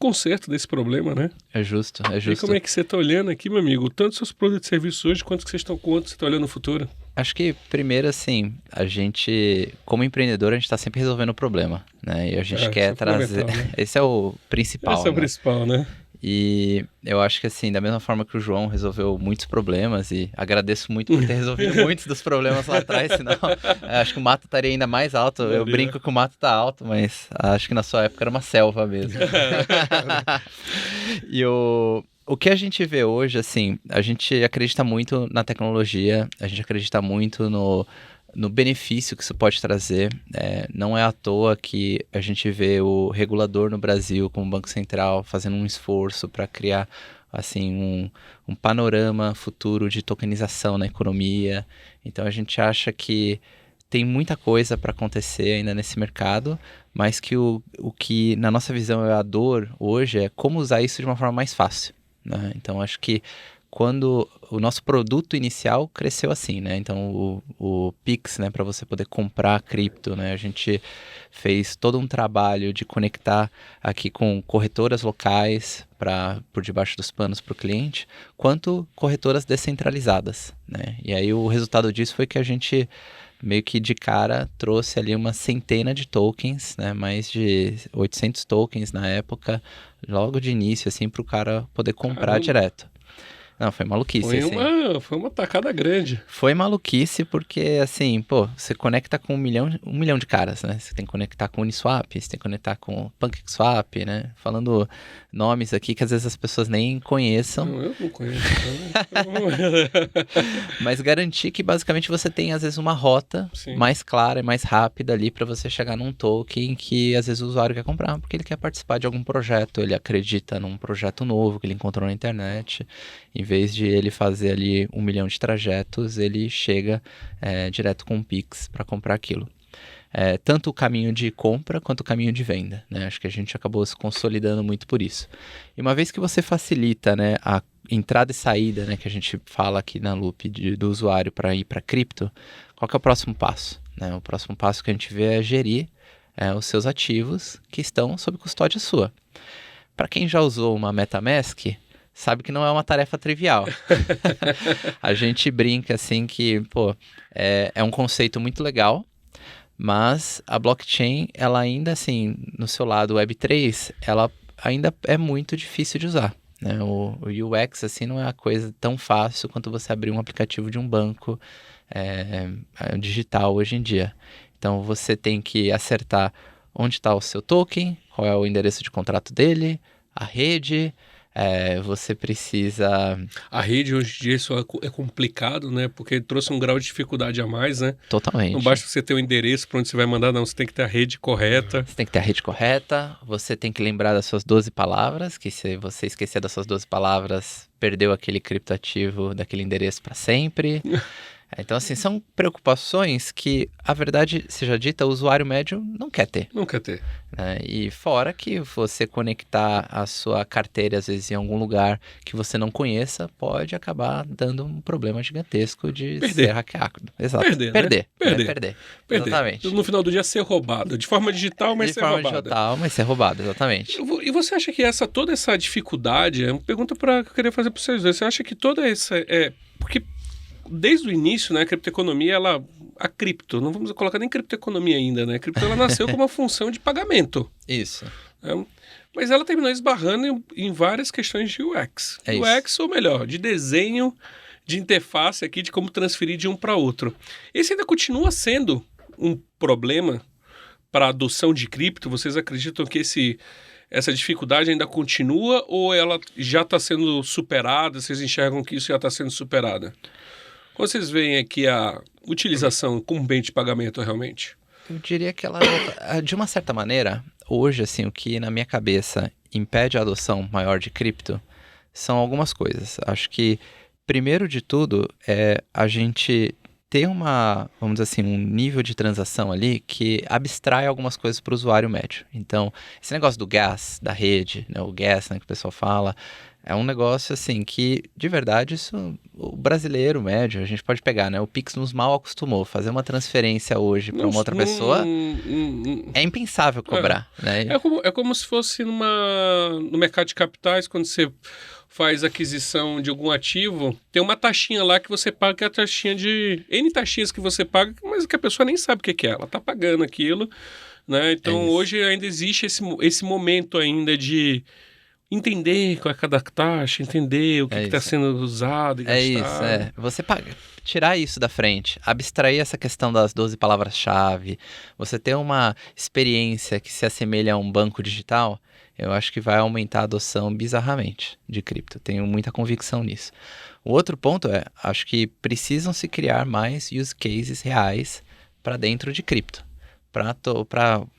conserto desse problema, né? É justo. E como é que você está olhando aqui, meu amigo? Tanto seus produtos e serviços hoje, quanto você está olhando no futuro? Acho que, primeiro, assim, a gente, como empreendedor, a gente está sempre resolvendo o problema, né? E a gente quer trazer... Né? Esse é o principal, Esse é o principal, né? E eu acho que, assim, da mesma forma que o João resolveu muitos problemas, e agradeço muito por ter resolvido muitos dos problemas lá atrás, senão acho que o mato estaria ainda mais alto. Eu brinco que o mato tá alto, mas acho que na sua época era uma selva mesmo. E o que a gente vê hoje, assim, a gente acredita muito na tecnologia, a gente acredita muito no benefício que isso pode trazer. Não é à toa que a gente vê o regulador no Brasil, como o Banco Central, fazendo um esforço para criar assim, um panorama futuro de tokenização na economia. Então a gente acha que tem muita coisa para acontecer ainda nesse mercado, mas que o que na nossa visão é a dor hoje é como usar isso de uma forma mais fácil, né? Então acho que quando o nosso produto inicial cresceu assim, né? Então o Pix, né, para você poder comprar cripto, né? A gente fez todo um trabalho de conectar aqui com corretoras locais por debaixo dos panos para o cliente, quanto corretoras descentralizadas, né? E aí o resultado disso foi que a gente meio que de cara trouxe ali uma centena de tokens, né? Mais de 800 tokens na época, logo de início, assim, para o cara poder comprar direto. Não, foi maluquice, Foi uma tacada grande. Foi maluquice porque, assim, você conecta com um milhão de caras, né? Você tem que conectar com o Uniswap, você tem que conectar com o PancakeSwap, né? Falando nomes aqui que às vezes as pessoas nem conheçam. Não, eu não conheço. Mas garantir que basicamente você tem, às vezes, uma rota mais clara e mais rápida ali para você chegar num token que, às vezes, o usuário quer comprar porque ele quer participar de algum projeto, ele acredita num projeto novo que ele encontrou na internet. Em vez de ele fazer ali 1 milhão de trajetos, ele chega direto com o Pix para comprar aquilo. tanto o caminho de compra quanto o caminho de venda, né? Acho que a gente acabou se consolidando muito por isso. E uma vez que você facilita, né, a entrada e saída, né, que a gente fala aqui na Loop do usuário para ir para cripto, qual que é o próximo passo? Né? O próximo passo que a gente vê é gerir os seus ativos que estão sob custódia sua. Para quem já usou uma MetaMask, sabe que não é uma tarefa trivial. A gente brinca assim que, é um conceito muito legal, mas a blockchain, ela ainda assim, no seu lado Web3, ela ainda é muito difícil de usar. Né? O UX, assim, não é uma coisa tão fácil quanto você abrir um aplicativo de um banco digital hoje em dia. Então, você tem que acertar onde está o seu token, qual é o endereço de contrato dele, a rede, você precisa... A rede hoje em dia isso é complicado, né? Porque trouxe um grau de dificuldade a mais, né? Totalmente. Não basta você ter o endereço para onde você vai mandar, não. Você tem que ter a rede correta. Você tem que ter a rede correta, você tem que lembrar das suas 12 palavras, que se você esquecer das suas 12 palavras, perdeu aquele criptoativo daquele endereço para sempre. Então, assim, são preocupações que, a verdade seja dita, o usuário médio não quer ter. Não quer ter. Né? E fora que você conectar a sua carteira, às vezes, em algum lugar que você não conheça, pode acabar dando um problema gigantesco de ser hackeado. Exato. Perder. Exatamente. No final do dia, ser roubado. De forma digital, mas ser roubado. De forma digital, mas ser roubado, exatamente. E você acha que toda essa dificuldade... É uma pergunta que eu queria fazer para vocês dois. Você acha que toda essa... Porque... Desde o início, né, a criptoeconomia, a cripto, não vamos colocar nem criptoeconomia ainda, né? A cripto, ela nasceu como uma função de pagamento. Isso. Né? Mas ela terminou esbarrando em várias questões de UX. UX, ou melhor, de desenho, de interface aqui, de como transferir de um para outro. Esse ainda continua sendo um problema para a adoção de cripto? Vocês acreditam que essa dificuldade ainda continua ou ela já está sendo superada? Vocês enxergam que isso já está sendo superada? Quando vocês veem aqui a utilização como bem de pagamento realmente? Eu diria que ela, de uma certa maneira, hoje, assim, o que na minha cabeça impede a adoção maior de cripto são algumas coisas. Acho que, primeiro de tudo, é a gente ter vamos dizer assim, um nível de transação ali que abstrai algumas coisas para o usuário médio. Então, esse negócio do gas, da rede, né, o gas, né, que o pessoal fala, é um negócio assim que, de verdade, isso o brasileiro médio, a gente pode pegar, né? O Pix nos mal acostumou. Fazer uma transferência hoje para uma outra pessoa é impensável cobrar, né? É como se fosse no mercado de capitais, quando você faz aquisição de algum ativo, tem uma taxinha lá que você paga, que é a taxinha de... N taxinhas que você paga, mas que a pessoa nem sabe o que é. Ela está pagando aquilo, né? Então, hoje ainda existe esse momento ainda de... entender qual é cada taxa, entender o que está sendo usado e gastado. É isso, Você tirar isso da frente, abstrair essa questão das 12 palavras-chave, você ter uma experiência que se assemelha a um banco digital, eu acho que vai aumentar a adoção bizarramente de cripto. Tenho muita convicção nisso. O outro ponto acho que precisam se criar mais use cases reais para dentro de cripto.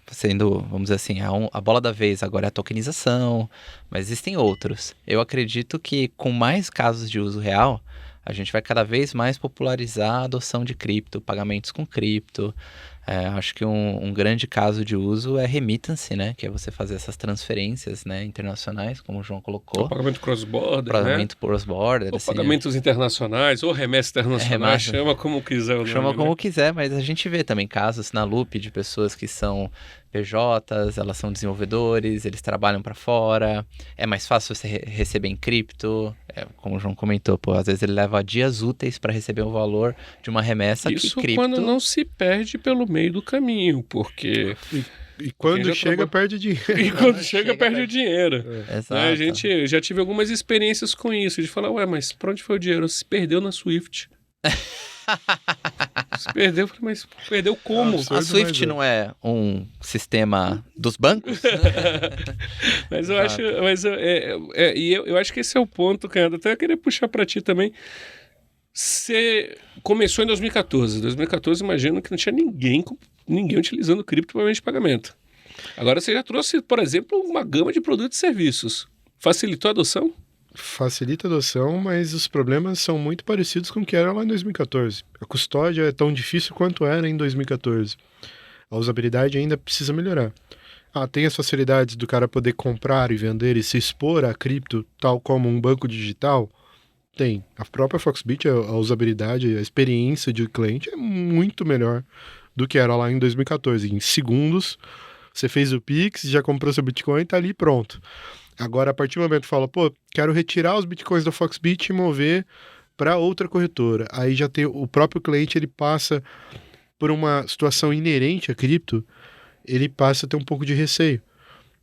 Sendo, vamos dizer assim, a bola da vez agora é a tokenização, mas existem outros. Eu acredito que com mais casos de uso real, a gente vai cada vez mais popularizar a adoção de cripto, pagamentos com cripto. Acho que um grande caso de uso é remittance, né? Que é você fazer essas transferências, né, internacionais, como o João colocou. O pagamento cross-border, pagamento cross-border. Ou assim, pagamentos internacionais, ou remessas internacionais, chama como quiser. Chama como quiser, mas a gente vê também casos na Loop de pessoas que são PJs, elas são desenvolvedores, eles trabalham para fora, é mais fácil você receber em cripto, como o João comentou, às vezes ele leva dias úteis para receber o valor de uma remessa. Isso que cripto... quando não se perde pelo meio do caminho, porque... E quando chega, perde dinheiro. E quando chega, perde o dinheiro. Exato. A gente já tive algumas experiências com isso, de falar, mas pra onde foi o dinheiro? Se perdeu na Swift. Se perdeu, mas perdeu como? A Swift não é um sistema dos bancos? Mas eu acho, eu acho que esse é o ponto, Canhada. Até eu queria puxar para ti também. Você começou em 2014. Em 2014, imagino que não tinha ninguém utilizando cripto para meio de pagamento. Agora você já trouxe, por exemplo, uma gama de produtos e serviços. Facilitou a adoção? Facilita a adoção, mas os problemas são muito parecidos com o que era lá em 2014. A custódia é tão difícil quanto era em 2014. A usabilidade ainda precisa melhorar. Tem as facilidades do cara poder comprar e vender e se expor a cripto, tal como um banco digital? Tem. A própria Foxbit, a usabilidade, a experiência de cliente é muito melhor do que era lá em 2014. Em segundos, você fez o Pix, já comprou seu Bitcoin e tá ali pronto. Agora, a partir do momento que fala, quero retirar os Bitcoins da Foxbit e mover para outra corretora. Aí já tem o próprio cliente, ele passa por uma situação inerente à cripto, ele passa a ter um pouco de receio.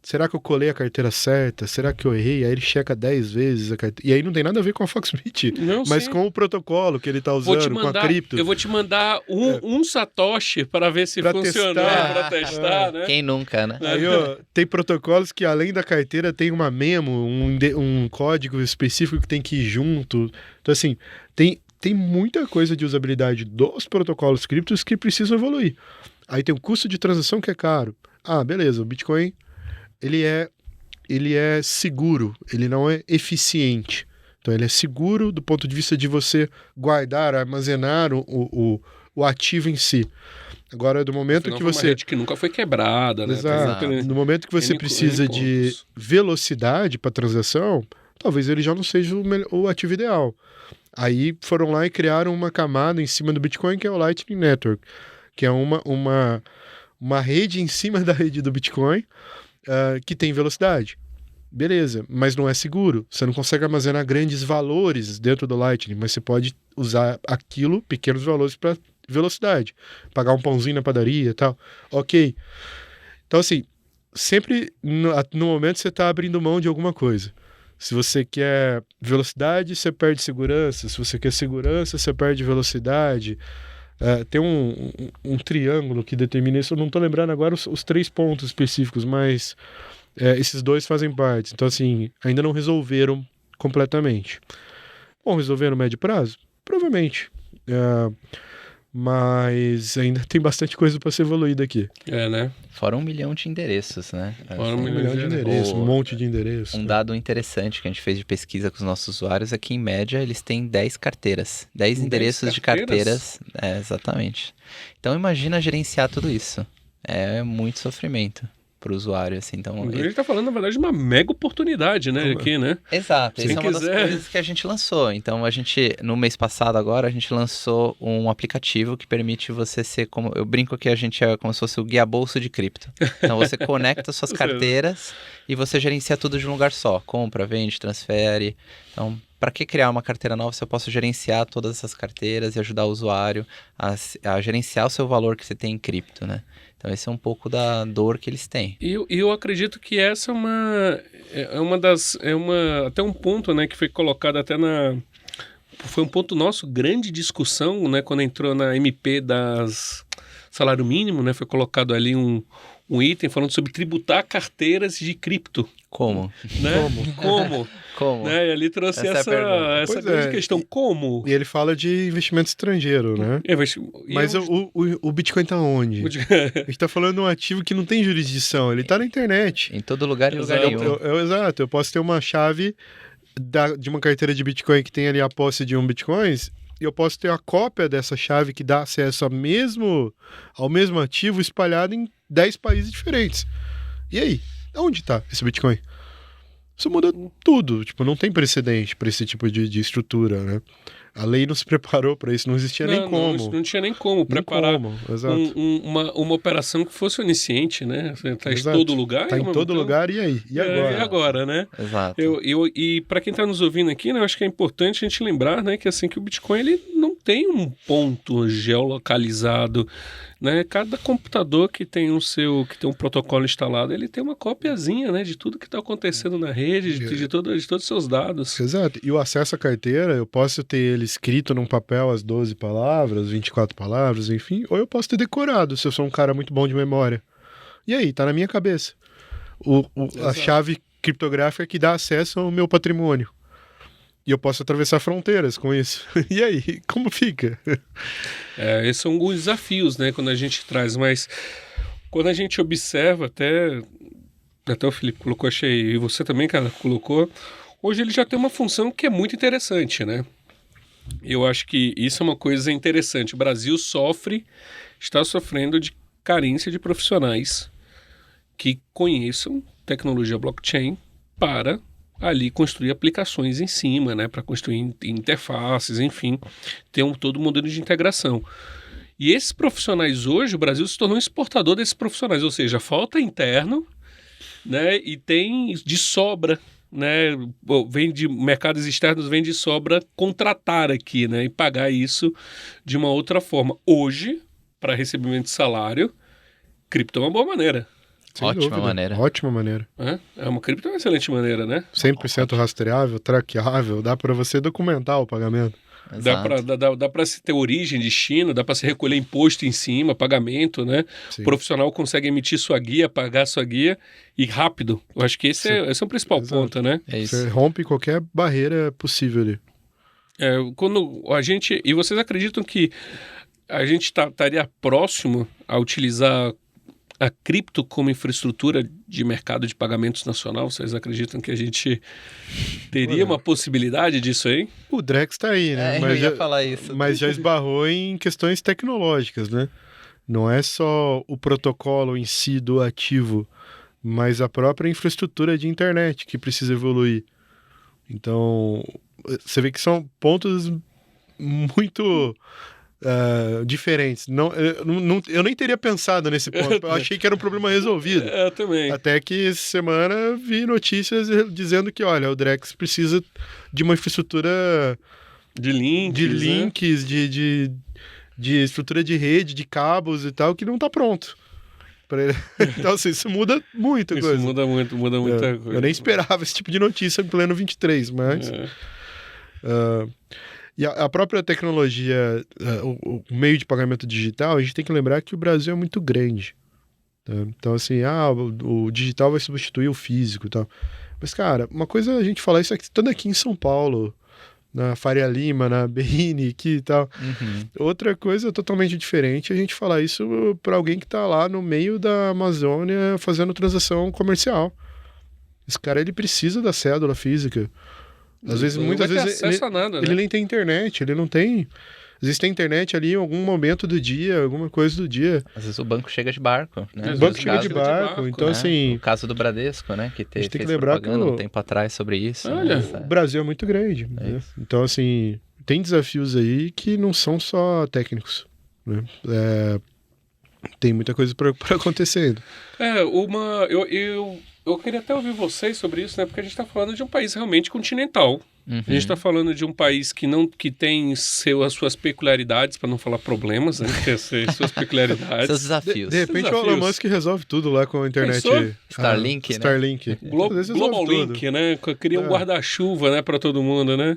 Será que eu colei a carteira certa? Será que eu errei? Aí ele checa 10 vezes a carteira. E aí não tem nada a ver com a Foxbit, mas com o protocolo que ele está usando, com a cripto. Eu vou te mandar um satoshi para ver se funcionou, para testar, né? Quem nunca, né? Aí, tem protocolos que além da carteira tem uma memo, um código específico que tem que ir junto. Então, assim, tem muita coisa de usabilidade dos protocolos criptos que precisam evoluir. Aí tem o custo de transação que é caro. Beleza, o Bitcoin ele é seguro, ele não é eficiente. Então ele é seguro do ponto de vista de você guardar, armazenar o ativo em si. Agora, do momento que você... Uma rede que nunca foi quebrada, né? Exato. No momento que você precisa de velocidade para transação, talvez ele já não seja o ativo ideal. Aí foram lá e criaram uma camada em cima do Bitcoin, que é o Lightning Network, que é uma rede em cima da rede do Bitcoin, que tem velocidade. Beleza, mas não é seguro. Você não consegue armazenar grandes valores dentro do Lightning, mas você pode usar aquilo, pequenos valores, para velocidade. Pagar um pãozinho na padaria e tal. Ok. Então, assim, sempre no momento você está abrindo mão de alguma coisa. Se você quer velocidade, você perde segurança. Se você quer segurança, você perde velocidade. Tem um triângulo que determina isso. Eu não estou lembrando agora os 3 pontos específicos, mas esses 2 fazem parte. Então, assim, ainda não resolveram completamente. Bom, resolver no médio prazo? Provavelmente. Mas ainda tem bastante coisa para ser evoluída aqui. Né? Fora 1 milhão de endereços, né? Fora 1 milhão de endereços, um monte de endereços. Um dado interessante que a gente fez de pesquisa com os nossos usuários é que, em média, eles têm 10 carteiras. 10 endereços de carteiras. Exatamente. Então, imagina gerenciar tudo isso. É muito sofrimento para o usuário, assim. Então, a gente está falando, na verdade, de uma mega oportunidade, né? Aqui, né? Exato. Essa é uma das coisas que a gente lançou. Então, no mês passado agora, a gente lançou um aplicativo que permite você ser como... Eu brinco que a gente é como se fosse o guia-bolso de cripto. Então, você conecta suas carteiras e você gerencia tudo de um lugar só. Compra, vende, transfere. Então, para que criar uma carteira nova se eu posso gerenciar todas essas carteiras e ajudar o usuário a gerenciar o seu valor que você tem em cripto, né? Então, esse é um pouco da dor que eles têm. E eu acredito que essa até um ponto, né, que foi colocado até foi um ponto nosso, grande discussão, né, quando entrou na MP das salário mínimo, né, foi colocado ali um item falando sobre tributar carteiras de cripto. Como? Né? Como? Como? Né? E ali trouxe essa grande questão. Como? E ele fala de investimento estrangeiro, né? Mas o Bitcoin tá onde? A gente tá falando de um ativo que não tem jurisdição, ele tá na internet. Em todo lugar e lugar nenhum. Exato, eu posso ter uma chave de uma carteira de Bitcoin que tem ali a posse de 1 Bitcoin, e eu posso ter a cópia dessa chave que dá acesso ao mesmo ativo espalhado em 10 países diferentes. E aí? Onde está esse Bitcoin? Isso muda tudo. Tipo, não tem precedente para esse tipo de estrutura, né? A lei não se preparou para isso, não existia nem como. Não tinha nem como preparar uma operação que fosse onisciente, né? Está em todo lugar. Está em todo lugar, e aí? E agora? E agora, né? Exato. E para quem está nos ouvindo aqui, né, eu acho que é importante a gente lembrar, né, que assim, que o Bitcoin ele não tem um ponto geolocalizado, né? Cada computador que tem um protocolo instalado, ele tem uma copiazinha, né, de tudo que está acontecendo na rede, de todos os seus dados. Exato. E o acesso à carteira, eu posso ter ele escrito num papel as 12 palavras, 24 palavras, enfim, ou eu posso ter decorado, se eu sou um cara muito bom de memória. E aí, tá na minha cabeça. A chave criptográfica que dá acesso ao meu patrimônio. E eu posso atravessar fronteiras com isso. E aí, como fica? Esses são alguns desafios, né, quando a gente traz, mas quando a gente observa, até o Felipe colocou, achei, e você também, cara, colocou, hoje ele já tem uma função que é muito interessante, né? Eu acho que isso é uma coisa interessante. O Brasil está sofrendo de carência de profissionais que conheçam tecnologia blockchain para ali construir aplicações em cima, né, para construir interfaces, enfim, ter todo um modelo de integração. E esses profissionais hoje, o Brasil se tornou um exportador desses profissionais, ou seja, falta interno, né, e tem de sobra, né, vem de mercados externos, vem de sobra contratar aqui, né, e pagar isso de uma outra forma. Hoje, para recebimento de salário, cripto é uma boa maneira. Sem Ótima dúvida. maneira. Ótima maneira. Uma cripto é uma excelente maneira, né? 100% rastreável, traqueável, dá para você documentar o pagamento. Dá para se ter origem, destino, dá para se recolher imposto em cima, pagamento, né? Sim. O profissional consegue emitir sua guia, pagar sua guia e rápido. Eu acho que esse é o principal Exato. ponto, né? É isso. Você rompe qualquer barreira possível ali. Quando a gente... E vocês acreditam que a gente estaria próximo a utilizar a cripto como infraestrutura de mercado de pagamentos nacional? Vocês acreditam que a gente teria uma possibilidade disso aí? O Drex tá aí, né? Eu ia falar isso. Mas já esbarrou em questões tecnológicas, né? Não é só o protocolo em si do ativo, mas a própria infraestrutura de internet que precisa evoluir. Então, você vê que são pontos muito diferentes. Eu nem teria pensado nesse ponto. Eu achei que era um problema resolvido. Eu também. Até que essa semana vi notícias dizendo que, olha, o Drex precisa de uma infraestrutura de links, de estrutura de rede, de cabos e tal, que não está pronto. Então, assim, isso muda muita coisa. Isso muda muita coisa. Eu nem esperava esse tipo de notícia em pleno 23, mas... E a própria tecnologia, o meio de pagamento digital, a gente tem que lembrar que o Brasil é muito grande. Tá? Então, assim, o digital vai substituir o físico e tal. Mas, cara, uma coisa é a gente falar isso aqui, estando aqui em São Paulo, na Faria Lima, na Berrini, aqui e tal. Uhum. Outra coisa totalmente diferente é a gente falar isso para alguém que tá lá no meio da Amazônia fazendo transação comercial. Esse cara, ele precisa da cédula física. Às vezes, muitas vezes, ele nem tem internet, ele não tem... Às vezes tem internet ali em algum momento do dia, alguma coisa do dia. Às vezes o banco chega de barco, né? O banco chega de barco, então assim... O caso do Bradesco, né? Que fez lembrar propaganda que um tempo atrás sobre isso. Olha, né? O Brasil é muito grande. Né? Então, assim, tem desafios aí que não são só técnicos. Né? Tem muita coisa para acontecer. Eu queria até ouvir vocês sobre isso, né? Porque a gente está falando de um país realmente continental. Uhum. A gente está falando de um país que tem as suas peculiaridades, para não falar problemas, né? Que suas peculiaridades. Seus desafios. De repente o Elon Musk resolve tudo lá com a internet. Starlink, né? Starlink. Global Link, né? Cria um guarda-chuva, né, para todo mundo, né?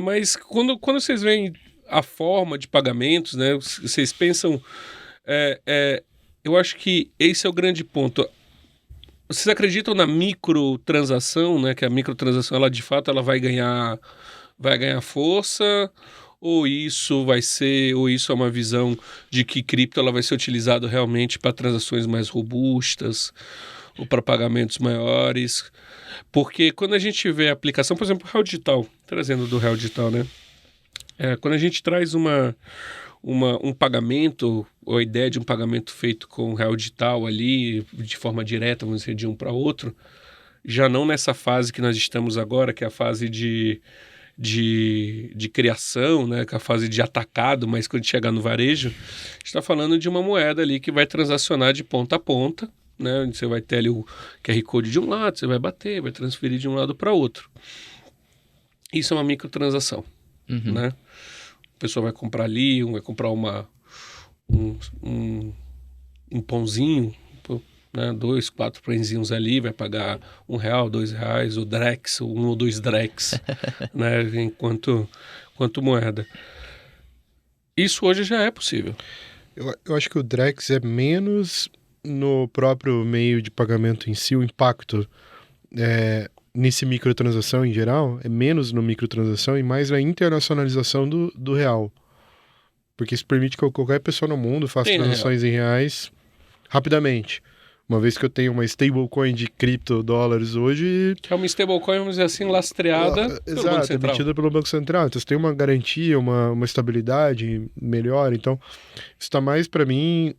Mas quando vocês veem a forma de pagamentos, né? Vocês pensam... eu acho que esse é o grande ponto. Vocês acreditam na microtransação, né? Que a microtransação, ela de fato, ela vai ganhar força? Ou isso é uma visão de que cripto ela vai ser utilizado realmente para transações mais robustas ou para pagamentos maiores? Porque quando a gente vê a aplicação, por exemplo, o Real Digital, trazendo do Real Digital, né? Quando a gente traz um pagamento, ou a ideia de um pagamento feito com real digital ali, de forma direta, vamos dizer, de um para outro, já não nessa fase que nós estamos agora, que é a fase de criação, né, que é a fase de atacado, mas quando chegar no varejo, a gente está falando de uma moeda ali que vai transacionar de ponta a ponta, né, onde você vai ter ali o QR Code de um lado, você vai bater, vai transferir de um lado para outro. Isso é uma microtransação, né? A pessoa vai comprar ali, vai comprar um pãozinho, né, 2, 4 pãezinhos ali, vai pagar R$1, R$2, o Drex, 1 ou 2 Drex, né, enquanto moeda. Isso hoje já é possível. Eu acho que o Drex é menos no próprio meio de pagamento em si, o impacto nesse microtransação em geral, é menos no microtransação e mais na internacionalização do real. Porque isso permite que qualquer pessoa no mundo faça transações em reais rapidamente. Uma vez que eu tenho uma stablecoin de criptodólares hoje... Que é uma stablecoin, vamos dizer assim, lastreada pelo Banco Central. Emitida pelo Banco Central. Então você tem uma garantia, uma estabilidade melhor. Então isso está mais, para mim,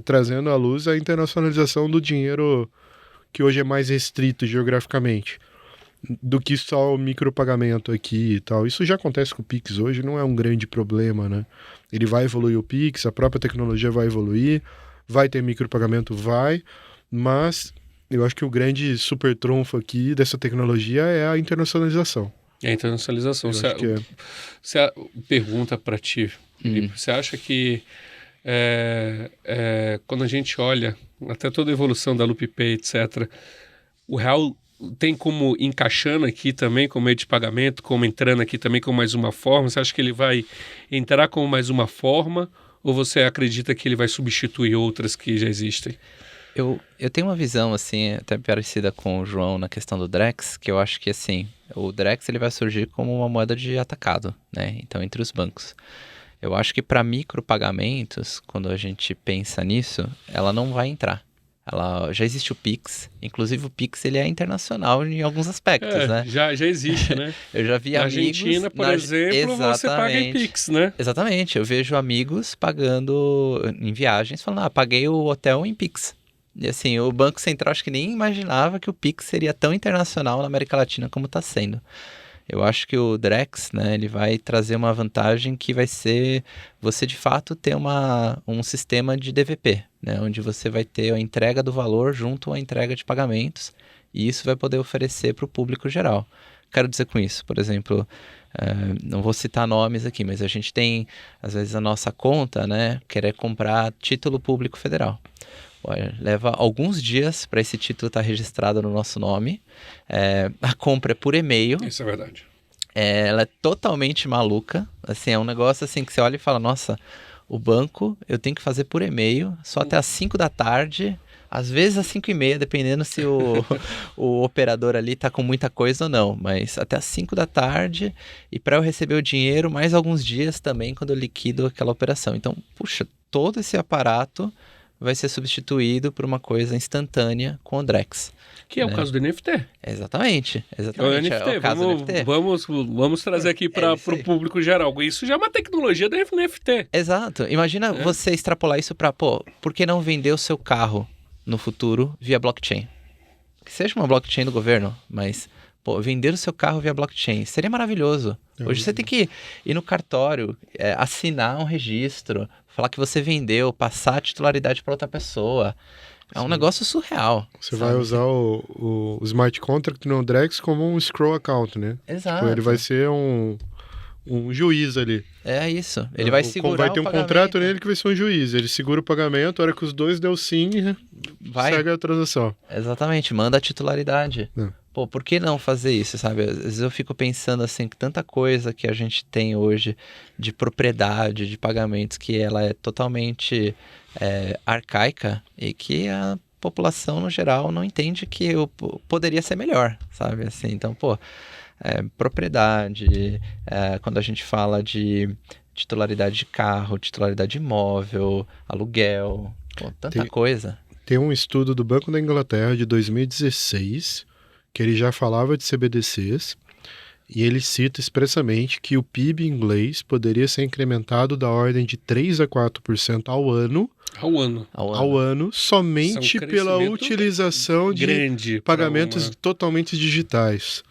trazendo à luz a internacionalização do dinheiro que hoje é mais restrito geograficamente do que só o micropagamento aqui e tal. Isso já acontece com o Pix hoje, não é um grande problema, né? Ele vai evoluir o Pix, a própria tecnologia vai evoluir, vai ter micropagamento, mas eu acho que o grande super trunfo aqui dessa tecnologia é a internacionalização. É a internacionalização. Pergunta para ti, Felipe, você acha que quando a gente olha até toda a evolução da LoopPay, etc., o real tem como encaixando aqui também como meio de pagamento, como entrando aqui também com mais uma forma? Você acha que ele vai entrar com mais uma forma ou você acredita que ele vai substituir outras que já existem? Eu tenho uma visão, assim, até parecida com o João na questão do Drex, que eu acho que, assim, o Drex ele vai surgir como uma moeda de atacado, né? Então, entre os bancos. Eu acho que para micropagamentos, quando a gente pensa nisso, ela não vai entrar. Já existe o Pix, inclusive o Pix ele é internacional em alguns aspectos, né? Já existe, né? Eu já vi na amigos... Argentina, por exemplo, você paga em Pix, né? Exatamente, eu vejo amigos pagando em viagens, falando, paguei o hotel em Pix. E assim, o Banco Central acho que nem imaginava que o Pix seria tão internacional na América Latina como está sendo. Eu acho que o Drex, né, ele vai trazer uma vantagem que vai ser você, de fato, ter um sistema de DVP, né, onde você vai ter a entrega do valor junto à entrega de pagamentos, e isso vai poder oferecer para o público geral. Quero dizer com isso, por exemplo, não vou citar nomes aqui, mas a gente tem, às vezes, a nossa conta, né, querer comprar título público federal. Olha, leva alguns dias para esse título estar registrado no nosso nome. A compra é por e-mail. Isso é verdade. Ela é totalmente maluca. Assim, é um negócio assim que você olha e fala, nossa, o banco eu tenho que fazer por e-mail, só até às 5 da tarde, às vezes às 5:30, dependendo se o operador ali está com muita coisa ou não. Mas até às 5 da tarde, e para eu receber o dinheiro, mais alguns dias também quando eu liquido aquela operação. Então, puxa, todo esse aparato vai ser substituído por uma coisa instantânea com o Drex. Que é o caso do NFT. Exatamente. É o NFT. É o caso do NFT. Vamos trazer aqui para o público geral. Isso já é uma tecnologia da NFT. Exato. Imagina você extrapolar isso para, por que não vender o seu carro no futuro via blockchain? Que seja uma blockchain do governo, mas vender o seu carro via blockchain seria maravilhoso. Hoje você tem que ir no cartório, assinar um registro, falar que você vendeu, passar a titularidade para outra pessoa. É um negócio surreal. Você vai usar o smart contract no Drex como um escrow account, né? Exato. Tipo, ele vai ser um juiz ali. É isso. Ele vai segurar vai ter um contrato nele que vai ser um juiz. Ele segura o pagamento, a hora que os dois deu sim, segue a transação. Exatamente, manda a titularidade. Por que não fazer isso, sabe? Às vezes eu fico pensando assim, que tanta coisa que a gente tem hoje de propriedade, de pagamentos, que ela é totalmente arcaica e que a população, no geral, não entende que poderia ser melhor, sabe? Assim, então, propriedade, quando a gente fala de titularidade de carro, titularidade de imóvel, aluguel, tanta coisa. Tem um estudo do Banco da Inglaterra de 2016 que ele já falava de CBDCs e ele cita expressamente que o PIB inglês poderia ser incrementado da ordem de 3 a 4% ao ano, somente pela utilização de pagamentos totalmente digitais.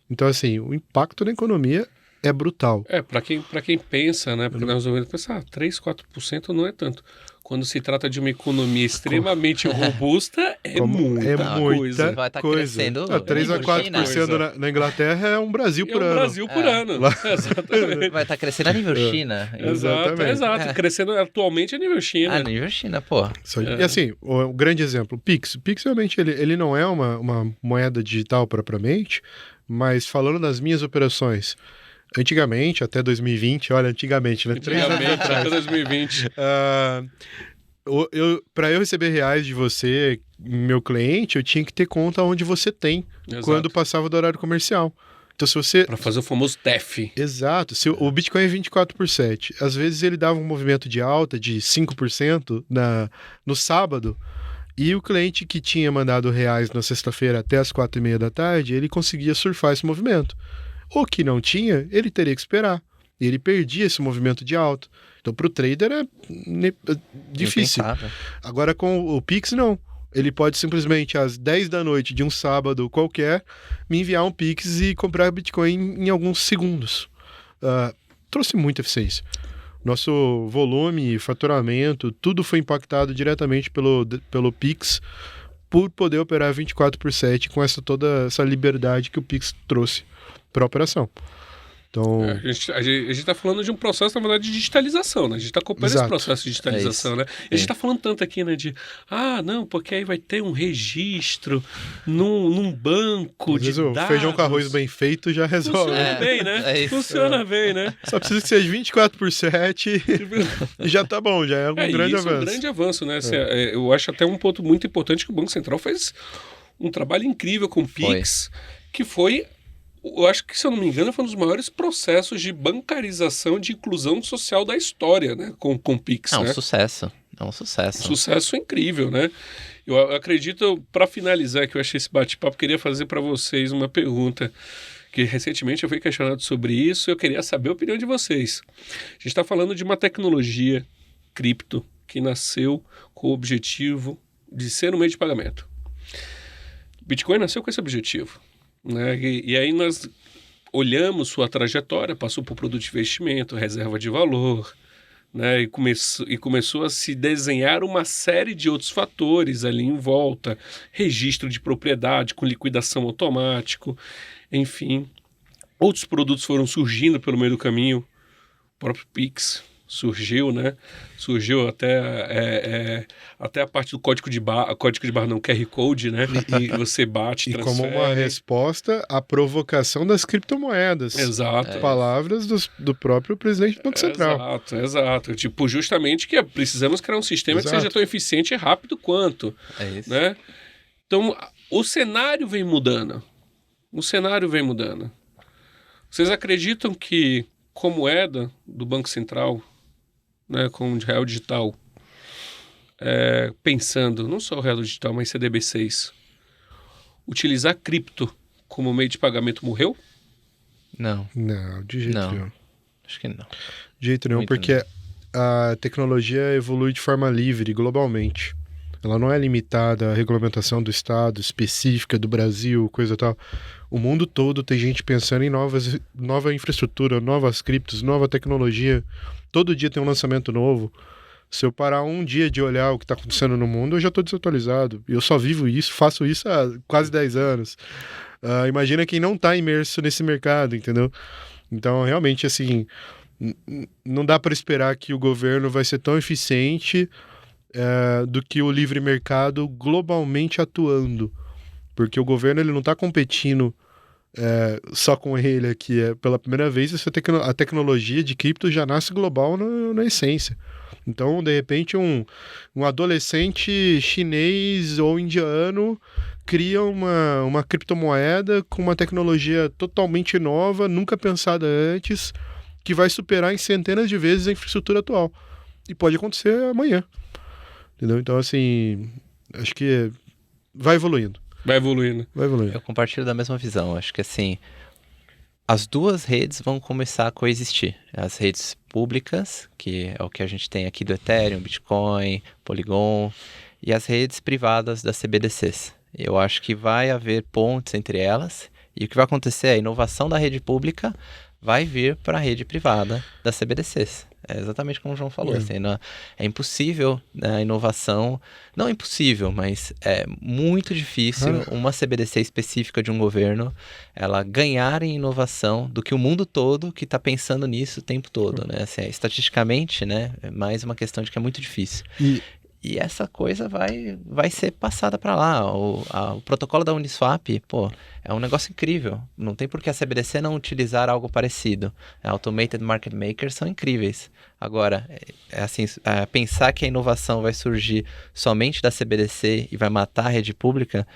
Então, assim, o impacto na economia é brutal. Para quem pensa, né? Porque nós vamos pensar, 3, 4% não é tanto. Quando se trata de uma economia extremamente robusta, muita coisa. Vai estar crescendo. 3 a 4% na Inglaterra é um Brasil por ano. Por ano. Exatamente. Vai estar crescendo a nível China. Exato. Crescendo atualmente a nível China. A nível China, E assim, o grande exemplo, o Pix. O Pix realmente ele não é uma moeda digital propriamente, mas falando das minhas operações, antigamente, até 2020, olha, antigamente, né? 3 anos atrás. Até 2020. Para eu receber reais de você, meu cliente, eu tinha que ter conta onde você tem, quando passava do horário comercial. Então, se você... Para fazer o famoso TEF. Exato. O Bitcoin é 24/7. Às vezes ele dava um movimento de alta de 5% no sábado, e o cliente que tinha mandado reais na sexta-feira até as 4:30 da tarde, ele conseguia surfar esse movimento. O que não tinha, ele teria que esperar. E ele perdia esse movimento de alta. Então, para o trader é difícil. Impensável. Agora, com o Pix, não. Ele pode simplesmente, às 10 da noite de um sábado qualquer, me enviar um Pix e comprar Bitcoin em alguns segundos. Trouxe muita eficiência. Nosso volume, faturamento, tudo foi impactado diretamente pelo Pix, por poder operar 24/7 com toda essa liberdade que o Pix trouxe para a operação. Então... A gente está falando de um processo, na verdade, de digitalização, né? A gente está acompanhando esse processo de digitalização, né? E a gente está falando tanto aqui, né, de não, porque aí vai ter um registro num banco de dados. O feijão com arroz bem feito já resolve. Funciona bem, né? Funciona bem, né? Só precisa que seja 24/7 e já tá bom, já é um grande avanço. É um grande avanço, né? Eu acho até um ponto muito importante que o Banco Central fez um trabalho incrível com o Pix, que foi... Eu acho que, se eu não me engano, foi um dos maiores processos de bancarização de inclusão social da história, né? Com o Pix, É um né? sucesso. É um sucesso. Sucesso incrível, né? Eu acredito, para finalizar, que eu achei esse bate-papo, queria fazer para vocês uma pergunta, que recentemente eu fui questionado sobre isso e eu queria saber a opinião de vocês. A gente está falando de uma tecnologia cripto que nasceu com o objetivo de ser um meio de pagamento. Bitcoin nasceu com esse objetivo. Né? E aí nós olhamos sua trajetória, passou por produto de investimento, reserva de valor, né? E começou a se desenhar uma série de outros fatores ali em volta, registro de propriedade com liquidação automático, enfim. Outros produtos foram surgindo pelo meio do caminho, o próprio Pix surgiu, né? Surgiu até a parte do código de barra não, QR Code, né? E você bate, e transfere. como uma resposta à provocação das criptomoedas. Exato. Palavras do próprio presidente do Banco Central. Exato. Tipo, justamente que precisamos criar um sistema que seja tão eficiente e rápido quanto. É isso. Né? Então, o cenário vem mudando. Vocês acreditam que, com moeda do Banco Central, né, com o real digital, pensando, não só o real digital, mas CDB6, utilizar cripto como meio de pagamento morreu? Não. Não, de jeito nenhum. Acho que não. De jeito nenhum, porque a tecnologia evolui de forma livre, globalmente. Ela não é limitada à regulamentação do Estado, específica do Brasil, coisa tal. O mundo todo tem gente pensando em nova infraestrutura, novas criptos, nova tecnologia. Todo dia tem um lançamento novo. Se eu parar um dia de olhar o que está acontecendo no mundo, eu já estou desatualizado. Eu só vivo isso, faço isso há quase 10 anos. Imagina quem não está imerso nesse mercado, entendeu? Então, realmente, assim, não dá para esperar que o governo vai ser tão eficiente do que o livre mercado globalmente atuando. Porque o governo ele não está competindo só com ele aqui. Pela primeira vez, a tecnologia de cripto já nasce global na essência. Então, de repente, um adolescente chinês ou indiano cria uma criptomoeda com uma tecnologia totalmente nova, nunca pensada antes, que vai superar em centenas de vezes a infraestrutura atual. E pode acontecer amanhã. Entendeu? Então, assim, acho que vai evoluindo. Vai evoluindo. Eu compartilho da mesma visão. Acho que, assim, as duas redes vão começar a coexistir. As redes públicas, que é o que a gente tem aqui do Ethereum, Bitcoin, Polygon, e as redes privadas das CBDCs. Eu acho que vai haver pontes entre elas, e o que vai acontecer é a inovação da rede pública vai vir para a rede privada das CBDCs. É exatamente como o João falou. Assim, é impossível, né, a inovação... Não é impossível, mas é muito difícil uma CBDC específica de um governo ela ganhar em inovação do que o mundo todo que está pensando nisso o tempo todo. Né? Assim, estatisticamente, né, é mais uma questão de que é muito difícil. E essa coisa vai ser passada para lá. O protocolo da Uniswap, é um negócio incrível. Não tem por que a CBDC não utilizar algo parecido. A Automated Market Makers são incríveis. Agora, pensar que a inovação vai surgir somente da CBDC e vai matar a rede pública,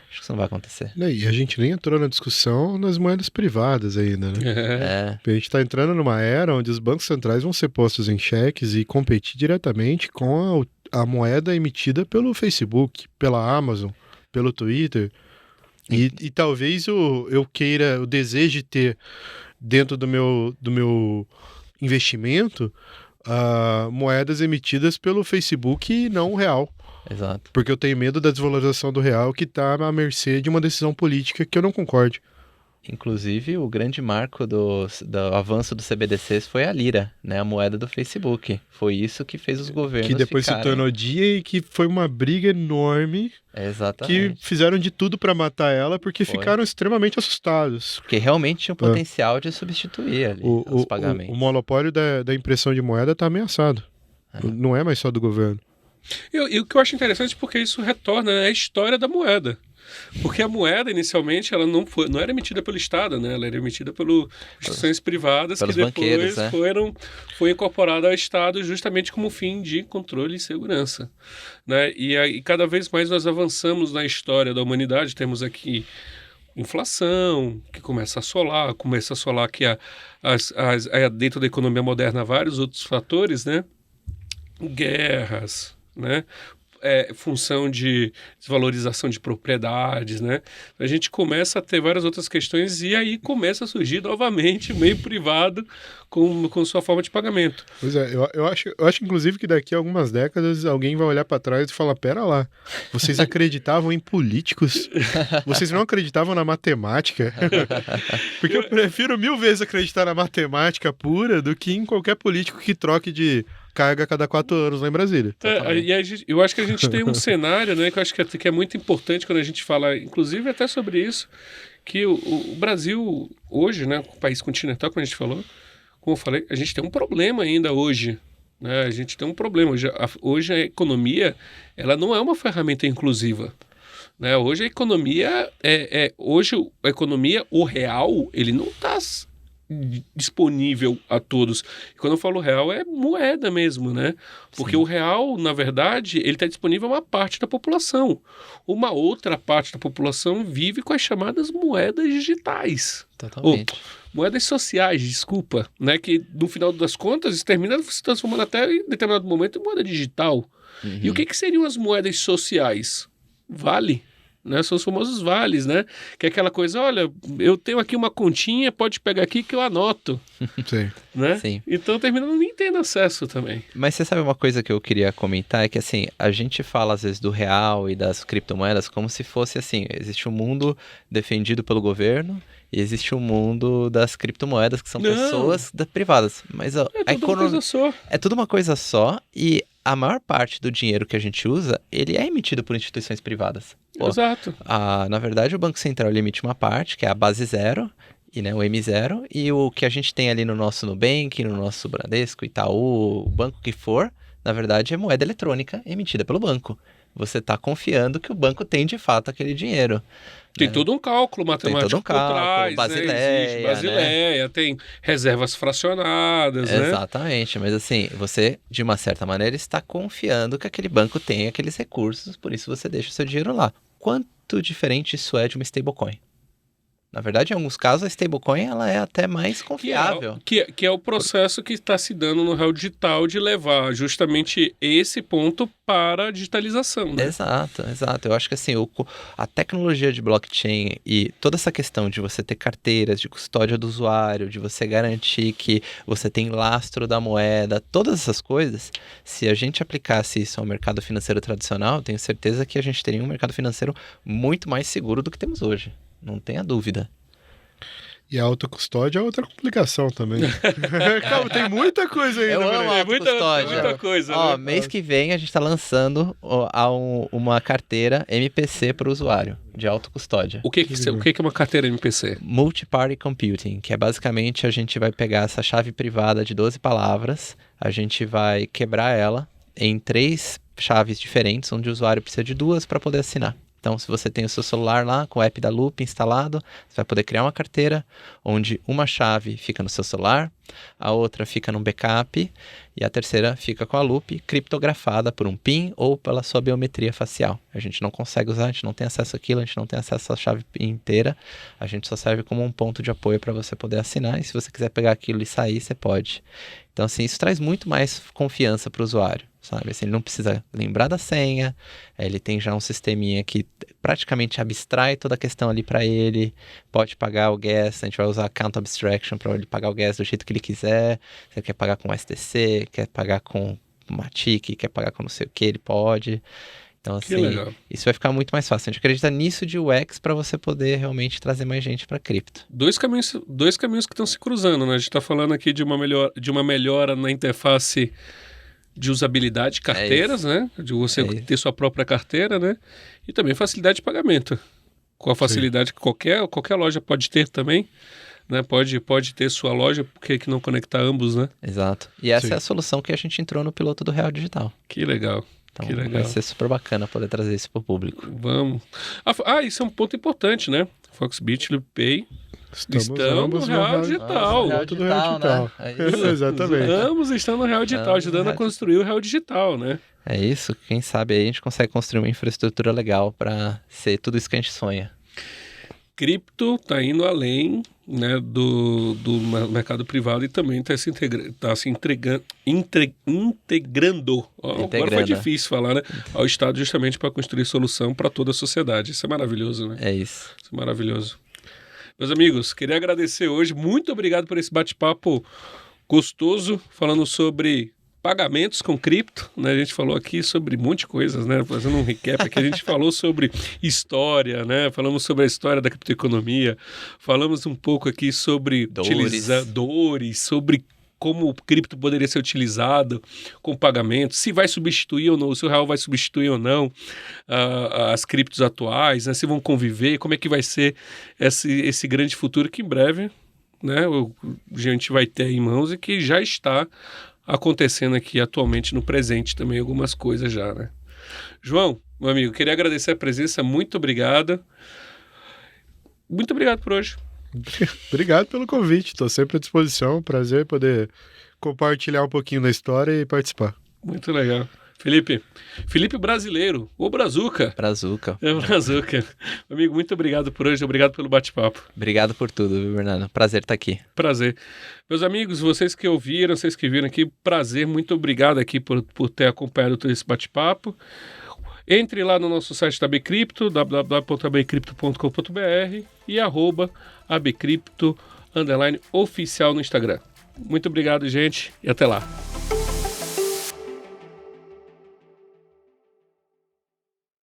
acho que isso não vai acontecer. E a gente nem entrou na discussão das moedas privadas ainda, né? A gente está entrando numa era onde os bancos centrais vão ser postos em xeques e competir diretamente com a moeda emitida pelo Facebook, pela Amazon, pelo Twitter. E talvez eu deseje ter dentro do meu investimento moedas emitidas pelo Facebook e não o real. Exato. Porque eu tenho medo da desvalorização do real que está à mercê de uma decisão política que eu não concorde. Inclusive, o grande marco do avanço do CBDCs foi a lira, né? A moeda do Facebook. Foi isso que fez os governos que depois se tornou dia e que foi uma briga enorme. Exatamente. Que fizeram de tudo para matar ela porque ficaram extremamente assustados. Porque realmente tinha o potencial de substituir ali os pagamentos. O monopólio da impressão de moeda está ameaçado. Não é mais só do governo. E o que eu acho interessante é porque isso retorna à história da moeda. Porque a moeda, inicialmente, ela não era emitida pelo Estado, né? Ela era emitida por instituições privadas que depois foi incorporada ao Estado justamente como fim de controle e segurança, né? E cada vez mais nós avançamos na história da humanidade. Temos aqui inflação, que começa a assolar que dentro da economia moderna há vários outros fatores, né? Guerras, né? Função de desvalorização de propriedades, né? A gente começa a ter várias outras questões e aí começa a surgir novamente o meio privado com sua forma de pagamento. Pois é, eu acho inclusive que daqui a algumas décadas alguém vai olhar para trás e falar, pera lá, vocês acreditavam em políticos? Vocês não acreditavam na matemática? Porque eu prefiro 1000 vezes acreditar na matemática pura do que em qualquer político que troque de carga a cada 4 anos lá em Brasília. Eu acho que a gente tem um cenário, né, que eu acho que é muito importante quando a gente fala, inclusive até sobre isso, que o Brasil hoje, né, o país continental, como a gente falou, como eu falei, a gente tem um problema ainda hoje, né, a gente tem um problema. Hoje a economia, ela não é uma ferramenta inclusiva. Né? Hoje a economia, o real, ele não está disponível a todos. E quando eu falo real, é moeda mesmo, né? Porque o real, na verdade, ele está disponível a uma parte da população. Uma outra parte da população vive com as chamadas moedas digitais. Totalmente. Moedas sociais, desculpa, né? Que no final das contas isso termina se transformando até em determinado momento em moeda digital. Uhum. E o que seriam as moedas sociais? Vale. Né, são os famosos vales, né? Que é aquela coisa, olha, eu tenho aqui uma continha, pode pegar aqui que eu anoto. Sim. Né? Sim. Então terminando nem tendo acesso também. Mas você sabe uma coisa que eu queria comentar? É que assim, a gente fala às vezes do real e das criptomoedas como se fosse assim, existe um mundo defendido pelo governo e existe um mundo das criptomoedas que são pessoas privadas. Mas a tudo uma coisa só. É tudo uma coisa só e a maior parte do dinheiro que a gente usa, ele é emitido por instituições privadas. Exato. Na verdade, o Banco Central ele emite uma parte, que é a base zero, e, né, o M0, e o que a gente tem ali no nosso Nubank, no nosso Bradesco, Itaú, o banco que for, na verdade é moeda eletrônica emitida pelo banco. Você está confiando que o banco tem de fato aquele dinheiro. Tem todo um cálculo matemático por trás, Basileia, né? Existe Basileia, tem reservas fracionadas, né? Exatamente, mas assim, você, de uma certa maneira, está confiando que aquele banco tem aqueles recursos, por isso você deixa o seu dinheiro lá. Quanto diferente isso é de uma stablecoin? Na verdade, em alguns casos, a stablecoin ela é até mais confiável. Que é o processo que está se dando no real digital de levar justamente esse ponto para a digitalização, né? Exato. Eu acho que assim, a tecnologia de blockchain e toda essa questão de você ter carteiras de custódia do usuário, de você garantir que você tem lastro da moeda, todas essas coisas, se a gente aplicasse isso ao mercado financeiro tradicional, tenho certeza que a gente teria um mercado financeiro muito mais seguro do que temos hoje. Não tenha dúvida. E a autocustódia é outra complicação também. Calma, tem muita coisa ainda. Eu amo a autocustódia. Muita coisa, Ó, né? mês que vem a gente está lançando uma carteira MPC para o usuário, de autocustódia. O que é uma carteira MPC? Multi-Party Computing, que é basicamente a gente vai pegar essa chave privada de 12 palavras, a gente vai quebrar ela em 3 chaves diferentes, onde o usuário precisa de 2 para poder assinar. Então, se você tem o seu celular lá com o app da Loop instalado, você vai poder criar uma carteira onde uma chave fica no seu celular, a outra fica num backup e a terceira fica com a Loop criptografada por um PIN ou pela sua biometria facial. A gente não consegue usar, a gente não tem acesso àquilo, a gente não tem acesso à chave inteira, a gente só serve como um ponto de apoio para você poder assinar e se você quiser pegar aquilo e sair, você pode. Então, assim, isso traz muito mais confiança para o usuário. sabe? Assim, ele não precisa lembrar da senha, ele tem já um sisteminha que praticamente abstrai toda a questão ali para ele, pode pagar o gas, a gente vai usar Account Abstraction para ele pagar o gas do jeito que ele quiser, se ele quer pagar com STC, quer pagar com Matic, quer pagar com não sei o que, ele pode. Então, assim, isso vai ficar muito mais fácil. A gente acredita nisso de UX para você poder realmente trazer mais gente para cripto. Dois caminhos que estão se cruzando, né? A gente está falando aqui de uma melhora na interface de usabilidade de carteiras, né? De você ter sua própria carteira, né? E também facilidade de pagamento. Com a facilidade que qualquer loja pode ter também, né? Pode ter sua loja, por que não conectar ambos, né? Exato. E essa é a solução que a gente entrou no piloto do Real Digital. Que legal. Então que legal. Vai ser super bacana poder trazer isso para o público. Vamos. Isso é um ponto importante, né? Foxbit e Pay estão no Real Digital. Tudo Real Digital. Né? É isso. Exatamente. Ambos estão no Real Digital, ajudando a construir o Real Digital, né? É isso. Quem sabe aí a gente consegue construir uma infraestrutura legal para ser tudo isso que a gente sonha. Cripto está indo além, né, do mercado privado e também está se integrando. Agora foi difícil falar, né? Ao Estado, justamente para construir solução para toda a sociedade. Isso é maravilhoso, né? É isso. Isso é maravilhoso. Meus amigos, queria agradecer hoje. Muito obrigado por esse bate-papo gostoso, falando sobre pagamentos com cripto, né? A gente falou aqui sobre um monte de coisas, né? Fazendo um recap aqui, a gente falou sobre história, né? Falamos sobre a história da criptoeconomia, falamos um pouco aqui sobre utilizadores, sobre como o cripto poderia ser utilizado com pagamento, se vai substituir ou não, se o real vai substituir ou não as criptos atuais, né? Se vão conviver, como é que vai ser esse grande futuro que em breve, né, a gente vai ter em mãos e que já está acontecendo aqui atualmente no presente também algumas coisas já, né? João, meu amigo, queria agradecer a presença, muito obrigado. Muito obrigado por hoje. Obrigado pelo convite, estou sempre à disposição, prazer poder compartilhar um pouquinho da história e participar. Muito legal. Felipe brasileiro, o Brazuca. Brazuca. É o Brazuca. Amigo, muito obrigado por hoje, obrigado pelo bate-papo. Obrigado por tudo, viu, Bernardo? Prazer estar aqui. Prazer. Meus amigos, vocês que ouviram, vocês que viram aqui, prazer, muito obrigado aqui por ter acompanhado todo esse bate-papo. Entre lá no nosso site da ABCrypto, www.abcrypto.com.br e @abcrypto_oficial no Instagram. Muito obrigado, gente, e até lá.